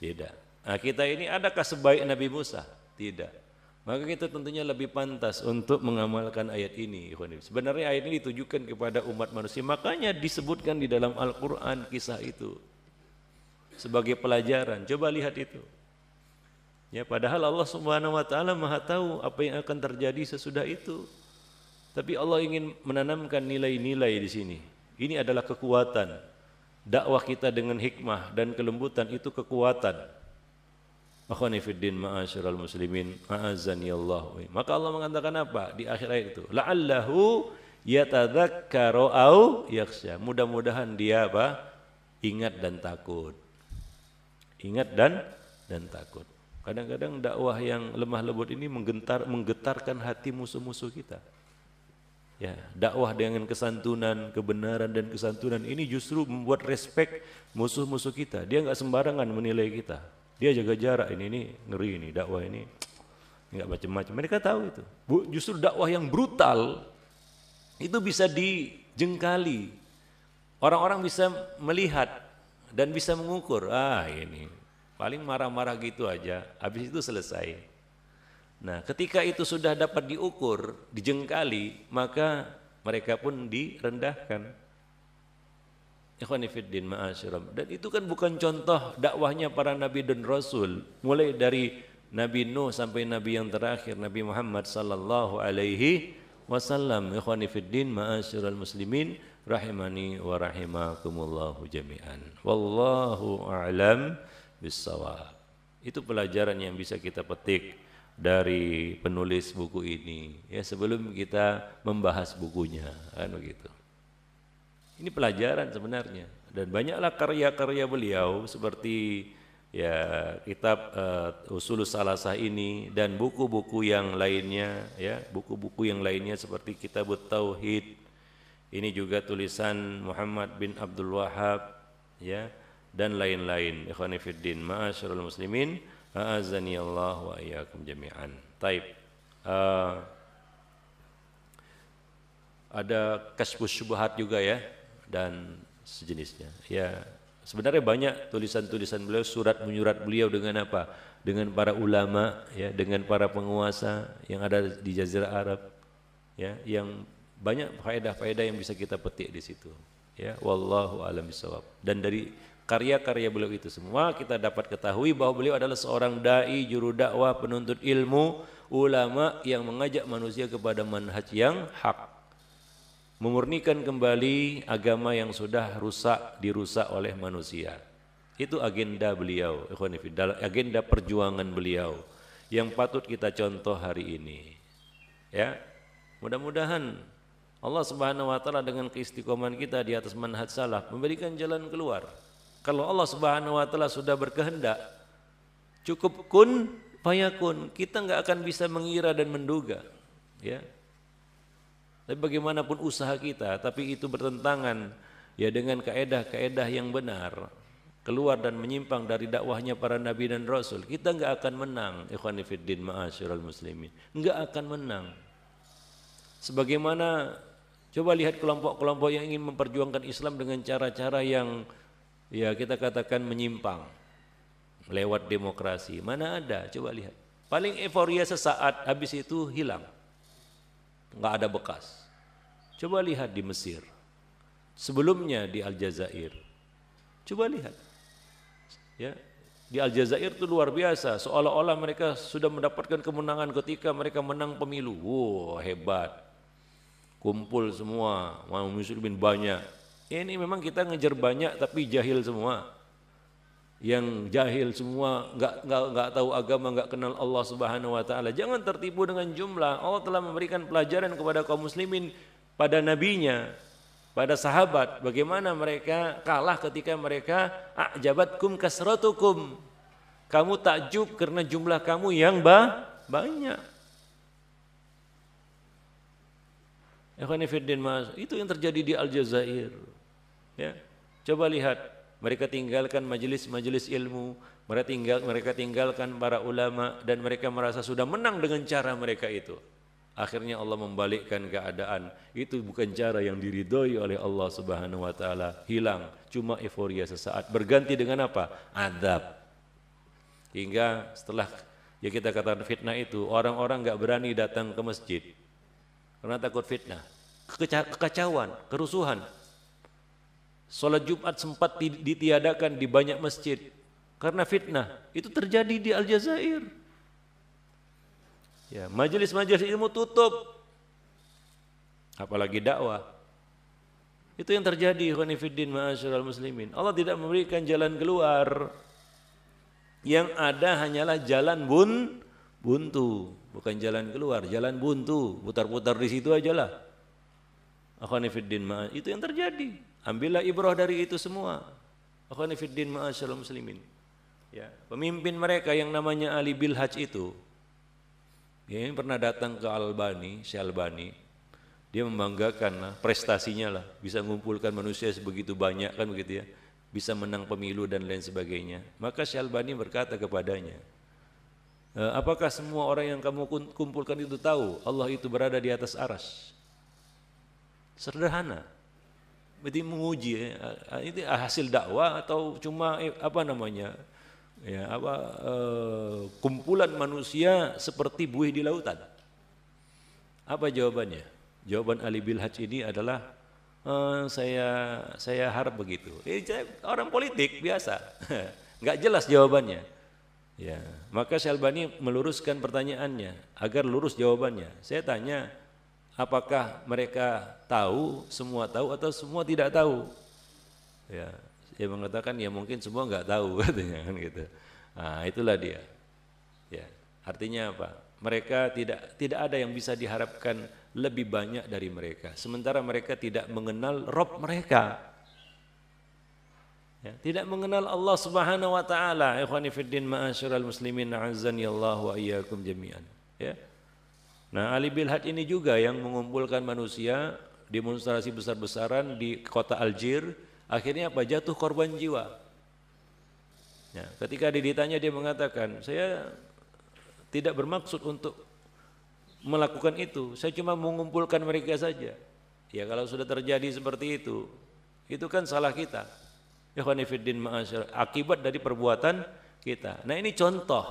Tidak. Nah, kita ini adakah sebaik Nabi Musa? Tidak. Maka kita tentunya lebih pantas untuk mengamalkan ayat ini. Sebenarnya ayat ini ditujukan kepada umat manusia, makanya disebutkan di dalam Al-Quran kisah itu sebagai pelajaran. Coba lihat itu. Ya, padahal Allah Subhanahu wa taala Maha tahu apa yang akan terjadi sesudah itu. Tapi Allah ingin menanamkan nilai-nilai di sini. Ini adalah kekuatan. Dakwah kita dengan hikmah dan kelembutan itu kekuatan. Akhwani fiddin ma'asyiral muslimin a'azzani Allah. Maka Allah mengatakan apa di akhir ayat itu? La'allahu yatadzakkaru au yakhsha. Mudah-mudahan dia apa? Ingat dan takut. Ingat dan takut. Kadang-kadang dakwah yang lemah lembut ini menggetarkan hati musuh-musuh kita. Ya, dakwah dengan kesantunan, kebenaran dan kesantunan ini justru membuat respek musuh-musuh kita. Dia enggak sembarangan menilai kita. Dia jaga jarak, ini ngeri ini dakwah ini enggak macam-macam. Mereka tahu itu. Justru dakwah yang brutal itu bisa dijengkali. Orang-orang bisa melihat dan bisa mengukur. Ini paling marah-marah gitu aja, habis itu selesai. Nah, ketika itu sudah dapat diukur, dijengkali, maka mereka pun direndahkan. Ikhwani fiddin ma'asyiram. Dan itu kan bukan contoh dakwahnya para nabi dan rasul, mulai dari Nabi Nuh sampai nabi yang terakhir Nabi Muhammad sallallahu alaihi wasallam. Ikhwani fiddin ma'asyiral muslimin rahimani wa rahimakumullahu jami'an. Wallahu a'lam bissawab. Itu pelajaran yang bisa kita petik dari penulis buku ini, ya, sebelum kita membahas bukunya, kan begitu. Ini pelajaran sebenarnya, dan banyaklah karya-karya beliau seperti ya kitab Ushulus Salasah ini dan buku-buku yang lainnya, ya, buku-buku yang lainnya seperti Kitabut Tauhid. Ini juga tulisan Muhammad bin Abdul Wahhab, ya, dan lain-lain. Ikhwani fiddin ma'asyiral muslimin a'azzani Allah wa iyyakum jami'an. Taib. Ada Kasyfus Syubhat juga, ya, dan sejenisnya. Ya, Sebenarnya banyak tulisan-tulisan beliau, surat menyurat beliau dengan apa? Dengan para ulama, ya, dengan para penguasa yang ada di Jazirah Arab, ya, yang banyak faedah-faedah yang bisa kita petik di situ. Ya, wallahu a'lam bishawab. Dan dari karya-karya beliau itu semua kita dapat ketahui bahwa beliau adalah seorang dai, juru dakwah, penuntut ilmu, ulama yang mengajak manusia kepada manhaj yang hak, memurnikan kembali agama yang sudah dirusak oleh manusia. Itu agenda beliau, agenda perjuangan beliau yang patut kita contoh hari ini. Ya, mudah-mudahan Allah Subhanahu wa taala dengan keistiqomahan kita di atas manhaj salaf memberikan jalan keluar. Kalau Allah Subhanahu wa taala sudah berkehendak, cukup kun fayakun, kita enggak akan bisa mengira dan menduga, ya. Tapi bagaimanapun usaha kita, tapi itu bertentangan ya dengan kaedah-kaedah yang benar, keluar dan menyimpang dari dakwahnya para nabi dan rasul, kita enggak akan menang. Ikhwani fiddin ma'asyiral muslimin, enggak akan menang. Sebagaimana coba lihat kelompok-kelompok yang ingin memperjuangkan Islam dengan cara-cara yang ya kita katakan menyimpang lewat demokrasi. Mana ada? Coba lihat. Paling euforia sesaat, habis itu hilang. Enggak ada bekas. Coba lihat di Mesir. Sebelumnya di Aljazair. Coba lihat. Ya, di Aljazair itu luar biasa, seolah-olah mereka sudah mendapatkan kemenangan ketika mereka menang pemilu. Wow, hebat. Kumpul semua, mau muslimin banyak. Ini memang kita ngejar banyak tapi jahil semua. Yang jahil semua, enggak tahu agama, enggak kenal Allah Subhanahu wa taala. Jangan tertipu dengan jumlah. Allah telah memberikan pelajaran kepada kaum muslimin pada nabinya, pada sahabat, bagaimana mereka kalah ketika mereka a'jabatkum kasratukum. Kamu takjub karena jumlah kamu yang banyak. Itu yang terjadi di Aljazair. Ya, coba lihat, mereka tinggalkan majelis-majelis ilmu, mereka tinggalkan para ulama, dan mereka merasa sudah menang dengan cara mereka itu. Akhirnya Allah membalikkan keadaan. Itu bukan cara yang diridhoi oleh Allah Subhanahu wa taala. Hilang, cuma euforia sesaat, berganti dengan apa? Azab. Hingga setelah ya kita katakan fitnah itu, orang-orang enggak berani datang ke masjid karena takut fitnah, kekacauan, kerusuhan. Salat Jumat sempat ditiadakan di banyak masjid karena fitnah. Itu terjadi di Aljazair. Ya, majelis-majelis ilmu tutup, apalagi dakwah. Itu yang terjadi, ikhwani fiddin ma'asyiral muslimin. Allah tidak memberikan jalan keluar. Yang ada hanyalah jalan buntu, bukan jalan keluar, jalan buntu, putar-putar di situ ajalah. Ikhwani fiddin ma'asyiral, itu yang terjadi. Ambillah ibrah dari itu semua. Ikhwani fiddin ma'asyiral muslimin. Ya, pemimpin mereka yang namanya Ali Bilhaj itu, ya, ini pernah datang ke Syekh Albani. Dia membanggakan lah, prestasinya lah, bisa mengumpulkan manusia sebegitu banyak, kan begitu ya, bisa menang pemilu dan lain sebagainya. Maka Syekh Albani berkata kepadanya, apakah semua orang yang kamu kumpulkan itu tahu Allah itu berada di atas arsy? Sederhana. Berarti menguji ya, itu hasil dakwah atau cuma ya, kumpulan manusia seperti buih di lautan. Apa jawabannya? Jawaban Ali Bilhaj ini adalah saya harap begitu. Orang politik biasa, nggak jelas jawabannya. Ya, maka Syekh Albani meluruskan pertanyaannya agar lurus jawabannya. Saya tanya, apakah mereka tahu, semua tahu atau semua tidak tahu? Ya, dia mengatakan ya mungkin semua nggak tahu katanya kan gitu. Nah, itulah dia. Ya, artinya apa? Mereka tidak ada yang bisa diharapkan lebih banyak dari mereka. Sementara mereka tidak mengenal Rabb mereka. Ya, tidak mengenal Allah Subhanahu wa taala. Ikhwani fiddin ma'asyiral muslimin a'azzani Allah wa iyyakum jami'an. Ya. Nah, Ali Bilhaj ini juga yang mengumpulkan manusia, demonstrasi besar-besaran di kota Algier, akhirnya apa? Jatuh korban jiwa. Ya, ketika ditanya dia mengatakan, saya tidak bermaksud untuk melakukan itu, saya cuma mengumpulkan mereka saja. Ya, kalau sudah terjadi seperti itu kan salah kita. Ikhwani fiddin ma'asyar, akibat dari perbuatan kita. Nah ini contoh,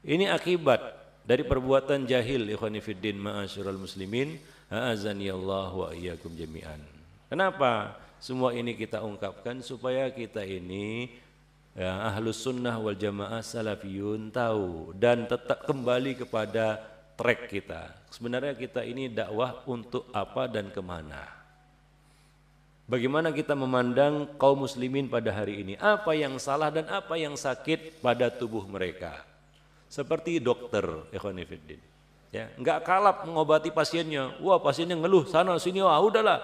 ini akibat dari perbuatan jahil. Ikhwani fiddin ma'asyiral muslimin, a'azaniyallahu wa iyyakum jami'an. Kenapa semua ini kita ungkapkan? Supaya kita ini ya, ahlus sunnah wal jamaah salafiyun tahu dan tetap kembali kepada track kita. Sebenarnya kita ini dakwah untuk apa dan kemana? Bagaimana kita memandang kaum muslimin pada hari ini? Apa yang salah dan apa yang sakit pada tubuh mereka? Seperti dokter, ikhwani fiddin. Ya, enggak kalap mengobati pasiennya. Wah, pasiennya ngeluh sana sini, wah udahlah.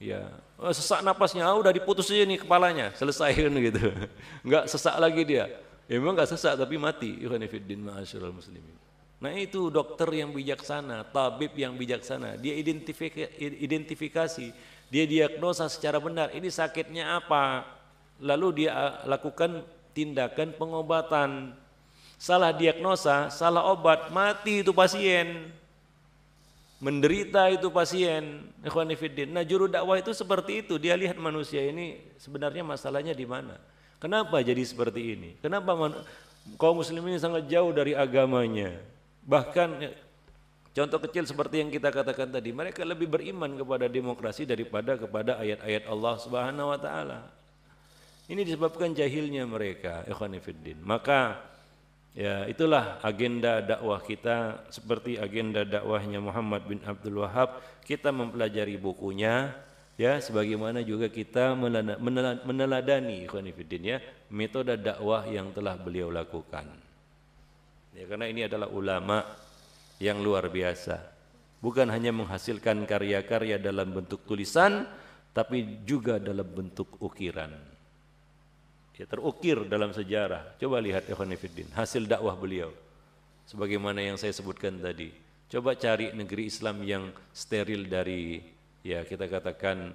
Ya, sesak napasnya, udah diputus aja nih kepalanya, selesai kan gitu. Enggak sesak lagi dia. Ya, memang enggak sesak tapi mati. Ikhwani fiddin ma'asyiral muslimin. Nah, itu dokter yang bijaksana, tabib yang bijaksana. Dia identifikasi, dia diagnosa secara benar, ini sakitnya apa, lalu dia lakukan tindakan pengobatan. Salah diagnosa, salah obat, mati itu pasien, menderita itu pasien. Ikhwani fiddin. Nah, juru dakwah itu seperti itu, dia lihat manusia ini sebenarnya masalahnya di mana, kenapa jadi seperti ini, kenapa kaum muslimin sangat jauh dari agamanya. Bahkan contoh kecil seperti yang kita katakan tadi, mereka lebih beriman kepada demokrasi daripada kepada ayat-ayat Allah Subhanahu wa taala. Ini disebabkan jahilnya mereka, ikhwani fiddin. Maka ya itulah agenda dakwah kita, seperti agenda dakwahnya Muhammad bin Abdul Wahhab, kita mempelajari bukunya ya, sebagaimana juga kita meneladani ikhwani fiddin ya metode dakwah yang telah beliau lakukan. Ya, karena ini adalah ulama yang luar biasa, bukan hanya menghasilkan karya-karya dalam bentuk tulisan, tapi juga dalam bentuk ukiran. Ya, terukir dalam sejarah. Coba lihat ikhwani fiddin, hasil dakwah beliau, sebagaimana yang saya sebutkan tadi. Coba cari negeri Islam yang steril dari, ya kita katakan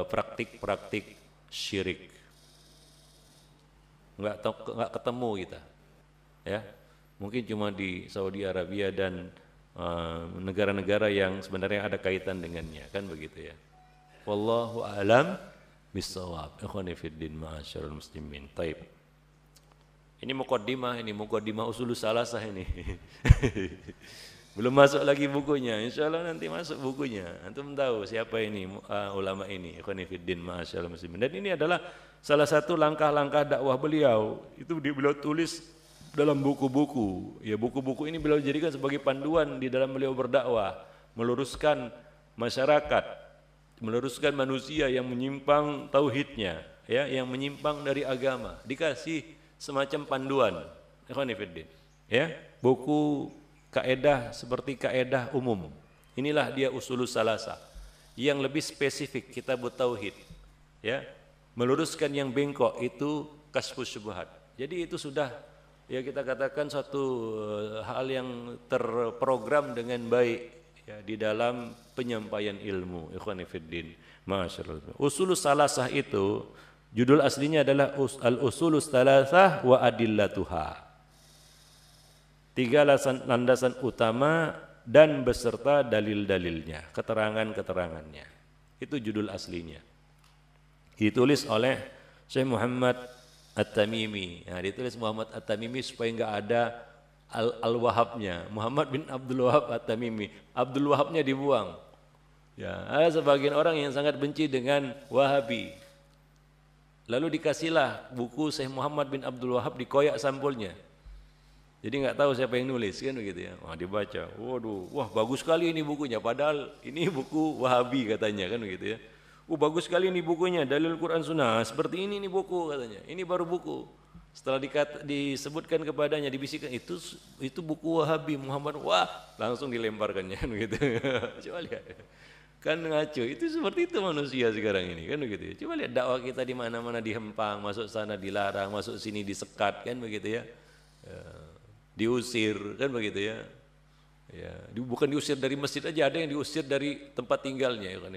praktik-praktik syirik. Enggak ketemu kita, ya. Mungkin cuma di Saudi Arabia dan negara-negara yang sebenarnya ada kaitan dengannya, kan begitu ya. Wallahu a'lam bissawab. Ikhwani fiddin ma'asyiral muslimin. Taib. Ini muqaddimah usulus salasah ini. Belum masuk lagi bukunya. Insyaallah nanti masuk bukunya. Antum tahu siapa ini ulama ini. Ikhwani fiddin ma'asyiral muslimin. Dan ini adalah salah satu langkah-langkah dakwah beliau. Itu beliau tulis dalam buku-buku. Ya, buku-buku ini beliau jadikan sebagai panduan di dalam beliau berdakwah, meluruskan masyarakat, meluruskan manusia yang menyimpang tauhidnya, ya, yang menyimpang dari agama, dikasih semacam panduan. Ikhwani fiddin. Ya, buku kaedah seperti kaedah umum. Inilah dia usulus salasah. Yang lebih spesifik kitabut tauhid. Ya, meluruskan yang bengkok itu kasfus syubhat. Jadi itu sudah, ya kita katakan suatu hal yang terprogram dengan baik ya, di dalam penyampaian ilmu. Ikhwani fiddin masyaallah. Usulus salasah itu judul aslinya adalah al-usulus salasah wa adillatuha. 3 landasan utama dan beserta dalil-dalilnya, keterangan-keterangannya. Itu judul aslinya. Ditulis oleh Syekh Muhammad At-Tamimi. Nah, ditulis Muhammad At-Tamimi supaya enggak ada Al-Wahabnya. Muhammad bin Abdul Wahhab At-Tamimi. Abdul Wahabnya dibuang. Ya, ada sebagian orang yang sangat benci dengan Wahabi. Lalu dikasihlah buku Syekh Muhammad bin Abdul Wahhab, dikoyak sampulnya. Jadi enggak tahu siapa yang nulis, kan begitu ya. Wah, dibaca. Waduh, wah bagus sekali ini bukunya, padahal ini buku Wahabi katanya, kan begitu ya. Bagus sekali ini bukunya, dalil Quran Sunnah. Seperti ini nih buku katanya. Ini baru buku. Setelah disebutkan kepadanya, dibisikkan itu buku Wahabi Muhammad. Wah, langsung dilemparkannya gitu. Coba lihat. Kan ngaco. Itu seperti itu manusia sekarang ini, kan begitu. Coba lihat dakwah kita di mana-mana dihempang, masuk sana dilarang, masuk sini disekat, kan begitu ya. Diusir, kan begitu ya. Ya, bukan diusir dari masjid aja, ada yang diusir dari tempat tinggalnya, ya kan.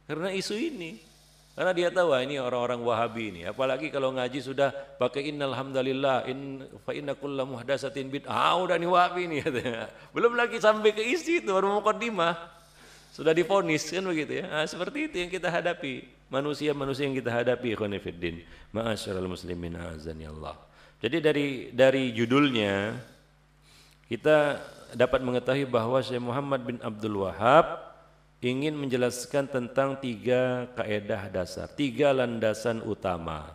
Karena isu ini, karena dia tahu ini orang-orang Wahabi ini, apalagi kalau ngaji sudah pakai innal hamdalillah fa inna kulla muhdatsatin bid'ah, udah nih Wahabi ini katanya. Belum lagi sampai ke isi itu baru muqaddimah sudah divonis, kan begitu ya. Nah, seperti itu yang kita hadapi. manusia-manusia yang kita hadapi, ikhwan fillah. Ma'asyiral muslimin a'azzani Allah. Jadi dari judulnya kita dapat mengetahui bahwa Syekh Muhammad bin Abdul Wahhab ingin menjelaskan tentang 3 kaedah dasar, 3 landasan utama,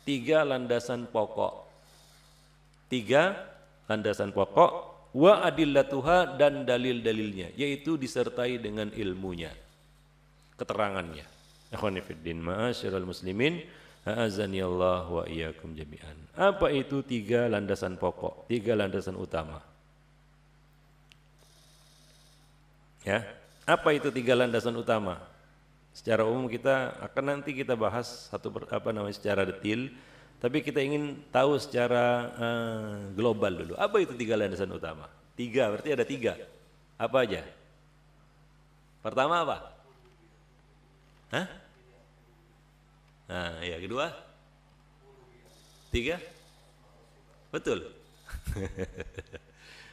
3 landasan pokok, 3 landasan pokok, wa adillatuha, dan dalil-dalilnya, yaitu disertai dengan ilmunya, keterangannya. Ikhwani fiddin, ma'asyiral muslimin, a'azzani Allah wa iyyakum jami'an. Apa itu 3 landasan pokok, 3 landasan utama? Ya, apa itu 3 landasan utama? Secara umum kita akan nanti kita bahas secara detail, tapi kita ingin tahu secara global dulu. Apa itu 3 landasan utama? 3, berarti ada 3. Apa aja? Pertama apa? Hah? Nah, ya, kedua? 3? Betul.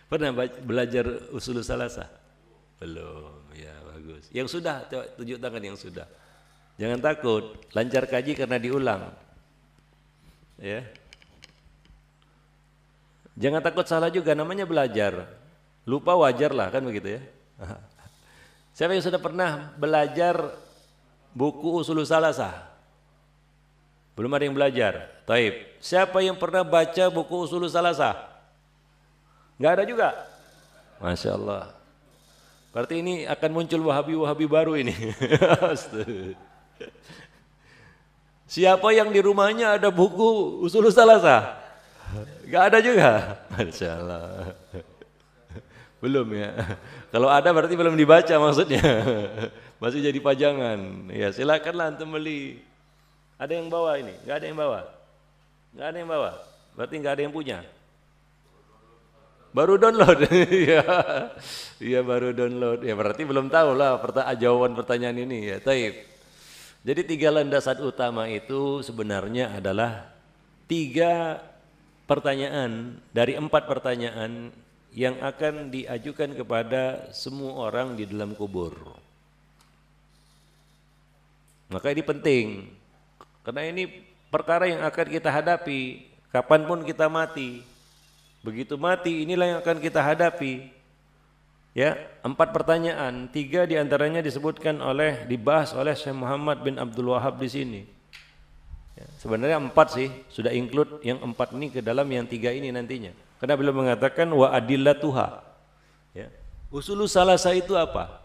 Pernah belajar usul salasah? Belum, ya bagus. Yang sudah, coba tunjuk tangan yang sudah. Jangan takut, lancar kaji karena diulang. Ya. Jangan takut salah juga, namanya belajar. Lupa wajar lah, kan begitu ya. Siapa yang sudah pernah belajar buku usul salasah? Belum ada yang belajar. Taib. Siapa yang pernah baca buku usul salasah? Enggak ada juga? Masya Allah. Berarti ini akan muncul wahabi-wahabi baru ini. Siapa yang di rumahnya ada buku usul salasah? Enggak ada juga? Masya Allah. Belum ya. Kalau ada berarti belum dibaca maksudnya. Masih jadi pajangan. Ya silakanlah antum beli. Ada yang bawa ini? Enggak ada yang bawa? Enggak ada yang bawa? Berarti enggak ada yang punya? Baru download? Iya baru download. Ya berarti belum tahu lah jawaban pertanyaan ini ya. Taib. Jadi 3 landasan utama itu sebenarnya adalah 3 pertanyaan dari 4 pertanyaan yang akan diajukan kepada semua orang di dalam kubur. Maka ini penting. Karena ini perkara yang akan kita hadapi kapanpun kita mati. Begitu mati inilah yang akan kita hadapi. Ya, 4 pertanyaan, 3 diantaranya dibahas oleh Syekh Muhammad bin Abdul Wahhab di sini. Ya, sebenarnya 4 sih, sudah include yang 4 ini ke dalam yang 3 ini nantinya. Karena beliau mengatakan wa adillatuha. Ya. Usulus salasah itu apa?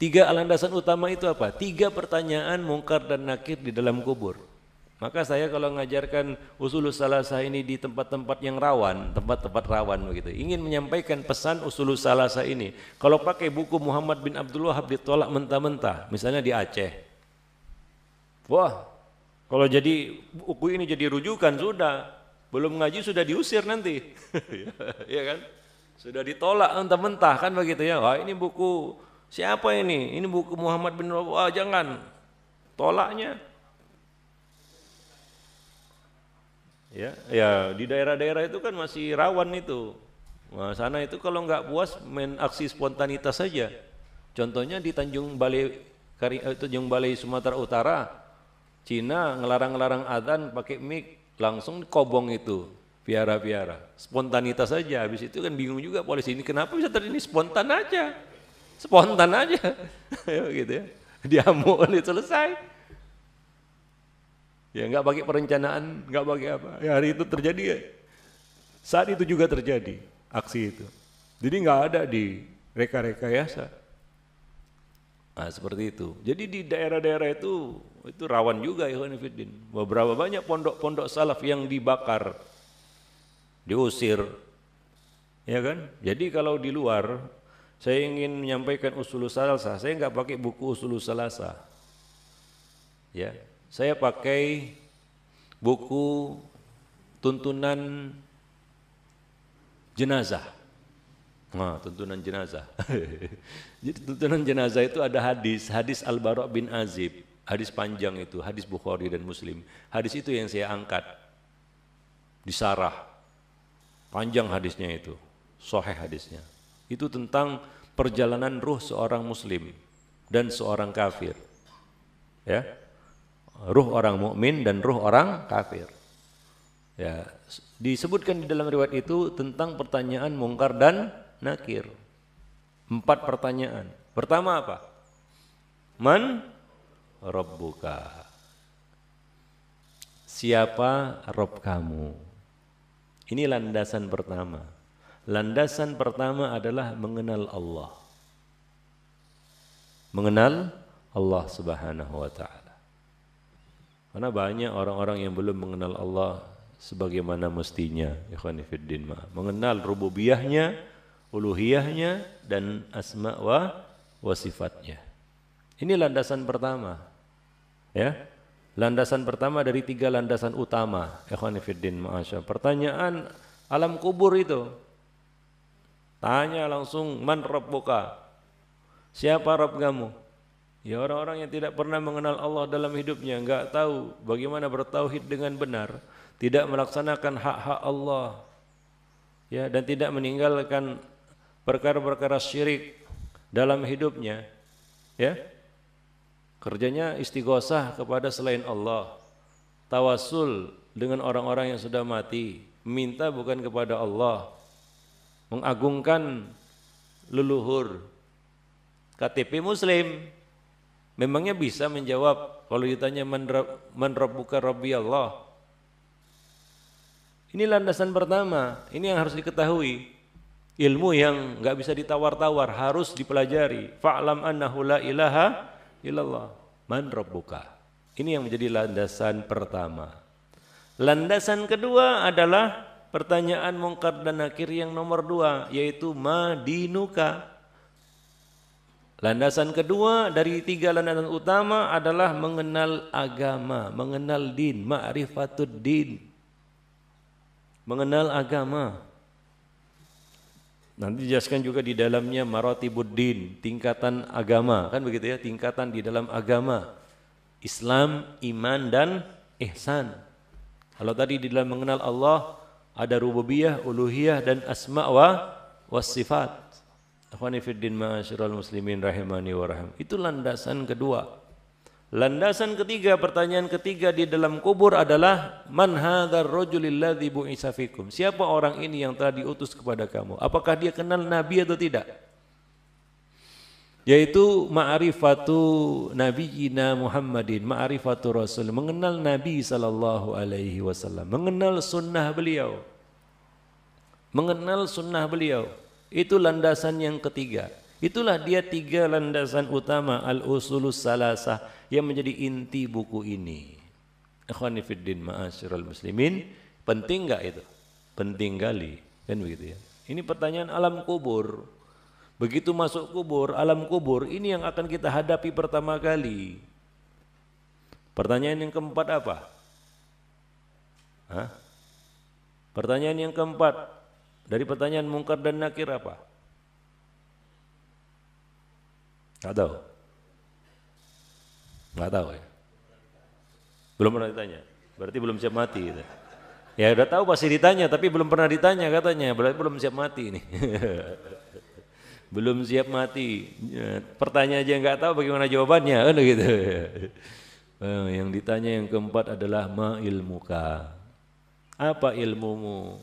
3 landasan utama itu apa? 3 pertanyaan mungkar dan nakir di dalam kubur. Maka saya kalau mengajarkan usulus salasah ini di tempat-tempat yang rawan, tempat-tempat rawan begitu, ingin menyampaikan pesan usulus salasah ini. Kalau pakai buku Muhammad bin Abdul Wahhab ditolak mentah-mentah, misalnya di Aceh. Wah, kalau jadi buku ini jadi rujukan sudah, belum ngaji sudah diusir nanti. Ya kan? Sudah ditolak mentah-mentah kan begitu ya. Wah, ini buku siapa ini? Ini buku Muhammad bin Wahhab. Wah, jangan. Tolaknya. Ya di daerah-daerah itu kan masih rawan itu. Nah, sana itu kalau nggak puas main aksi spontanitas saja. Contohnya di Tanjung Balai Sumatera Utara, Cina ngelarang-larang adzan pakai mic, langsung kobong itu piara-piara. Spontanitas saja. Habis itu kan bingung juga polisi ini kenapa bisa terjadi spontan aja. Spontan aja. Ya gitu ya. Diamuk itu selesai. Ya nggak pakai perencanaan, nggak pakai apa. Ya hari itu terjadi ya. Saat itu juga terjadi aksi itu. Jadi nggak ada di rekayasa. Nah seperti itu. Jadi di daerah-daerah itu rawan juga ya Ikhwanuddin. Beberapa banyak pondok-pondok salaf yang dibakar, diusir, ya kan? Jadi kalau di luar saya ingin menyampaikan usulus salasah, saya nggak pakai buku usulus salasah. Ya. Saya pakai buku tuntunan jenazah. Nah, tuntunan jenazah. Jadi tuntunan jenazah itu ada hadis Al-Bara' bin Azib, hadis panjang itu, hadis Bukhari dan Muslim. Hadis itu yang saya angkat, disarah, panjang hadisnya itu, sahih hadisnya. Itu tentang perjalanan ruh seorang Muslim dan seorang kafir. Ya. Ruh orang mukmin dan ruh orang kafir. Ya, disebutkan di dalam riwayat itu tentang pertanyaan mungkar dan nakir. 4 pertanyaan. Pertama apa? Man rabbuka? Siapa Rabb kamu? Ini landasan pertama. Landasan pertama adalah mengenal Allah. Mengenal Allah Subhanahu wa taala. Karena banyak orang-orang yang belum mengenal Allah sebagaimana mestinya, ikhwan fillah, mengenal rububiyahnya, uluhiyahnya dan asma wa sifatnya. Ini landasan pertama. Ya. Landasan pertama dari 3 landasan utama, ikhwan fillah. Pertanyaan alam kubur itu. Tanya langsung, man rabbuka? Siapa Rabb kamu? Ya orang-orang yang tidak pernah mengenal Allah dalam hidupnya, enggak tahu bagaimana bertauhid dengan benar, tidak melaksanakan hak-hak Allah, ya, dan tidak meninggalkan perkara-perkara syirik dalam hidupnya, ya. Kerjanya istighosah kepada selain Allah, tawasul dengan orang-orang yang sudah mati, minta bukan kepada Allah, mengagungkan leluhur. KTP Muslim, memangnya bisa menjawab kalau ditanya man rabbuka rabbi Allah. Ini landasan pertama, ini yang harus diketahui. Ilmu yang enggak bisa ditawar-tawar, harus dipelajari. Fa'lam annahu la ilaha illallah. Man rabbuka? Ini yang menjadi landasan pertama. Landasan kedua adalah pertanyaan mungkar dan nakir yang nomor 2, yaitu madinuka. Landasan kedua dari 3 landasan utama adalah mengenal agama, mengenal din, ma'rifatud din. Mengenal agama. Nanti dijelaskan juga di dalamnya maratibuddin, tingkatan agama, kan begitu ya, tingkatan di dalam agama. Islam, iman dan ihsan. Kalau tadi di dalam mengenal Allah ada rububiyah, uluhiyah dan asma wa sifat. Akhwani fiddin ma'asyiral muslimin rahimani wa rahim. Itu landasan kedua. Landasan ketiga, pertanyaan ketiga di dalam kubur adalah man hadzal rajulil ladzi bu'itsa fikum? Siapa orang ini yang telah diutus kepada kamu? Apakah dia kenal nabi atau tidak? Yaitu ma'rifatu nabiyina Muhammadin, ma'rifatu rasul, mengenal Nabi sallallahu alaihi wasallam, mengenal sunnah beliau. Mengenal sunnah beliau. Itu landasan yang ketiga. Itulah dia 3 landasan utama al-usulus salasah yang menjadi inti buku ini. Ikhwani fiddin ma'asyiral muslimin, penting enggak itu? Penting kali, kan begitu ya. Ini pertanyaan alam kubur. Begitu masuk kubur, alam kubur ini yang akan kita hadapi pertama kali. Pertanyaan yang keempat apa? Hah? Pertanyaan yang keempat dari pertanyaan mungkar dan nakir apa? Nggak tahu? Nggak tahu ya? Belum pernah ditanya? Berarti belum siap mati gitu. Ya udah tahu pasti ditanya, tapi belum pernah ditanya katanya, berarti belum siap mati nih. Belum siap mati. Pertanyaan aja nggak tahu bagaimana jawabannya, kan gitu. Yang ditanya yang keempat adalah ma ilmuka. Apa ilmumu?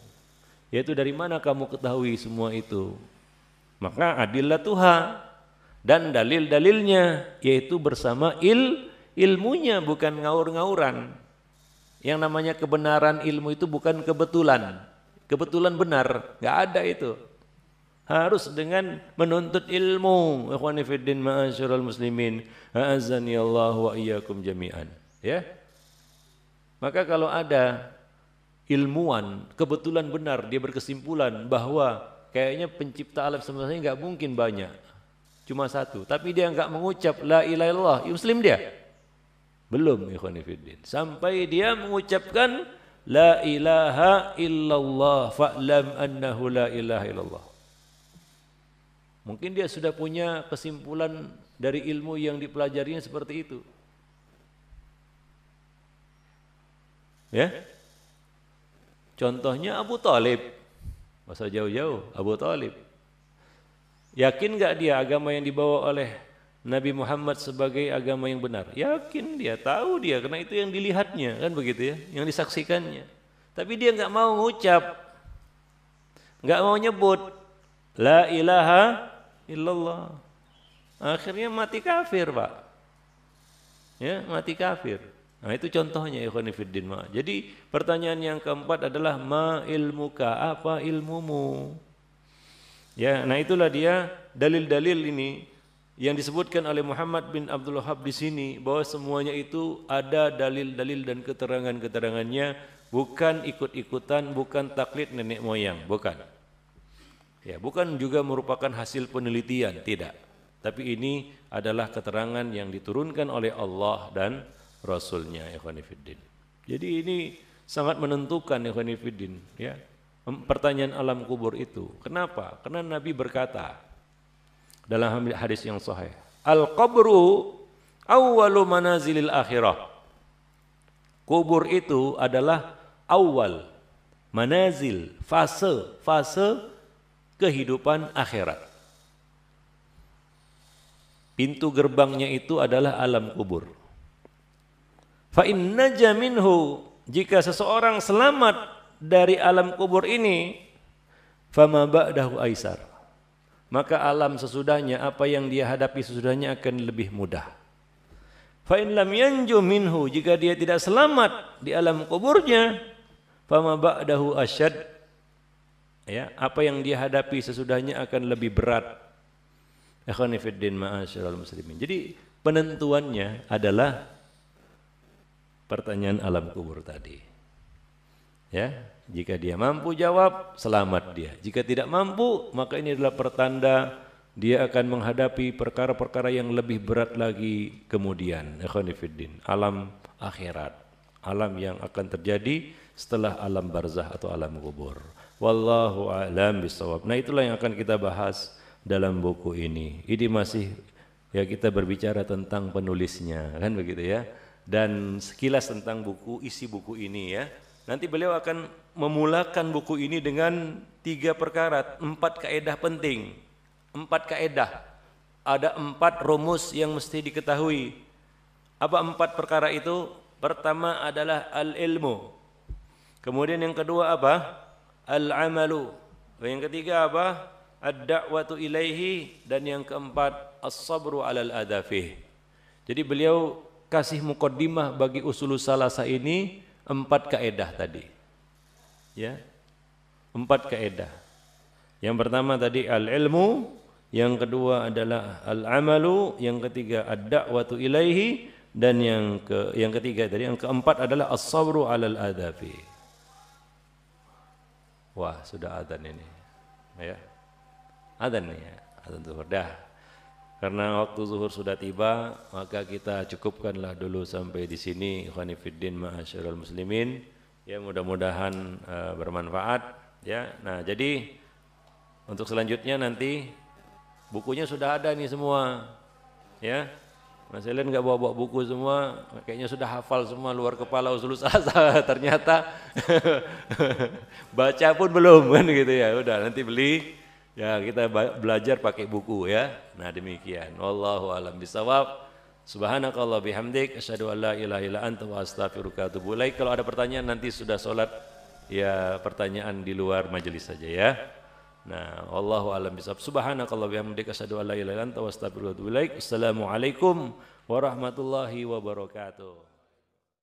Yaitu dari mana kamu ketahui semua itu? Maka adillah Tuhan dan dalil-dalilnya, yaitu bersama ilmunya, bukan ngaur-ngauran. Yang namanya kebenaran ilmu itu bukan kebetulan. Kebetulan benar, nggak ada itu. Harus dengan menuntut ilmu. Ikhwani fiddin ma'asyiral muslimin, a'azzani Allah wa iyyakum jami'an. Ya. Maka kalau ada ilmuwan kebetulan benar, dia berkesimpulan bahwa kayaknya pencipta alam semesta ini nggak mungkin banyak, cuma 1, tapi dia nggak mengucap la ilaha illallah, Muslim dia? Belum, ikhwan fillah. Sampai dia mengucapkan la ilaha illallah fa'lam annahu la ilaha illallah. Mungkin dia sudah punya kesimpulan dari ilmu yang dipelajarinya seperti itu. Ya? Contohnya Abu Thalib, masa jauh-jauh Abu Thalib. Yakin gak dia agama yang dibawa oleh Nabi Muhammad sebagai agama yang benar? Yakin dia, tahu dia, karena itu yang dilihatnya, kan begitu ya, yang disaksikannya. Tapi dia nggak mau ngucap, nggak mau nyebut la ilaha illallah. Akhirnya mati kafir, Pak. Ya, mati kafir. Nah, itu contohnya ikhwani fiddin. Jadi pertanyaan yang keempat adalah ma ilmuka, apa ilmumu? Ya, nah itulah dia dalil-dalil ini yang disebutkan oleh Muhammad bin Abdul Wahhab di sini, bahwa semuanya itu ada dalil-dalil dan keterangan-keterangannya, bukan ikut-ikutan, bukan taklid nenek moyang, bukan. Ya, bukan juga merupakan hasil penelitian, tidak. Tapi ini adalah keterangan yang diturunkan oleh Allah dan Rasulnya, ikhwani fiddin. Jadi ini sangat menentukan, ikhwani fiddin, ya. Pertanyaan alam kubur itu. Kenapa? Karena Nabi berkata dalam hadis yang sahih, al-qabru awwalu manazilil akhirah. Kubur itu adalah awal manazil, fase kehidupan akhirat. Pintu gerbangnya itu adalah alam kubur. Fa in naja minhu, jika seseorang selamat dari alam kubur ini, fama ba'dahu aisar, maka alam sesudahnya, apa yang dia hadapi sesudahnya akan lebih mudah. Fa in lam yanju minhu, jika dia tidak selamat di alam kuburnya, fama ba'dahu asyad, ya, apa yang dia hadapi sesudahnya akan lebih berat. Ikhwani fiddin ma'asyiral muslimin. Jadi penentuannya adalah pertanyaan alam kubur tadi. Ya, jika dia mampu jawab, selamat dia. Jika tidak mampu, maka ini adalah pertanda dia akan menghadapi perkara-perkara yang lebih berat lagi kemudian. Ikhwani fiddin, alam akhirat, alam yang akan terjadi setelah alam barzah atau alam kubur. Wallahu a'lam bishawab. Nah, itulah yang akan kita bahas dalam buku ini. Ini masih ya kita berbicara tentang penulisnya, kan begitu ya. Dan sekilas tentang buku, isi buku ini ya. Nanti beliau akan memulakan buku ini dengan 3 perkara, 4 kaedah penting. 4 kaedah. Ada 4 rumus yang mesti diketahui. Apa 4 perkara itu? Pertama adalah al-ilmu. Kemudian yang kedua apa? Al-amalu. Yang ketiga apa? Ad-da'watu ilaihi. Dan yang keempat, as-sabru alal adafih. Jadi beliau kasih mukaddimah bagi usulus salasa ini 4 kaedah tadi. Ya. 4 kaedah. Yang pertama tadi al-ilmu, yang kedua adalah al-amalu, yang ketiga ad-da'watu ilaihi, dan yang ketiga tadi, yang keempat adalah as-sabru alal adafi. Wah, sudah adzan ini. Ya. Adzan nih ya. Adzan zuhur dah. Karena waktu zuhur sudah tiba, maka kita cukupkanlah dulu sampai di sini. Ikhwani fiddin ma'asyiral muslimin. Ya, mudah-mudahan bermanfaat ya. Nah, jadi untuk selanjutnya nanti bukunya sudah ada nih semua. Ya. Mas Elen enggak bawa buku semua, kayaknya sudah hafal semua luar kepala usul salasa. Ternyata baca pun belum kan gitu ya. Udah nanti beli. Ya, kita belajar pakai buku ya. Nah, demikian. Wallahu a'lam bishawab. Subhanakallah bihamdik asyhadu an la ilaha illa anta wa astaghfiruka wa atubu ilaik. Kalau ada pertanyaan nanti sudah salat ya, pertanyaan di luar majelis saja ya. Nah, wallahu a'lam bishawab. Subhanakallah bihamdik asyhadu an la ilaha illa anta wa astaghfiruka wa atubu ilaik. Assalamualaikum warahmatullahi wabarakatuh.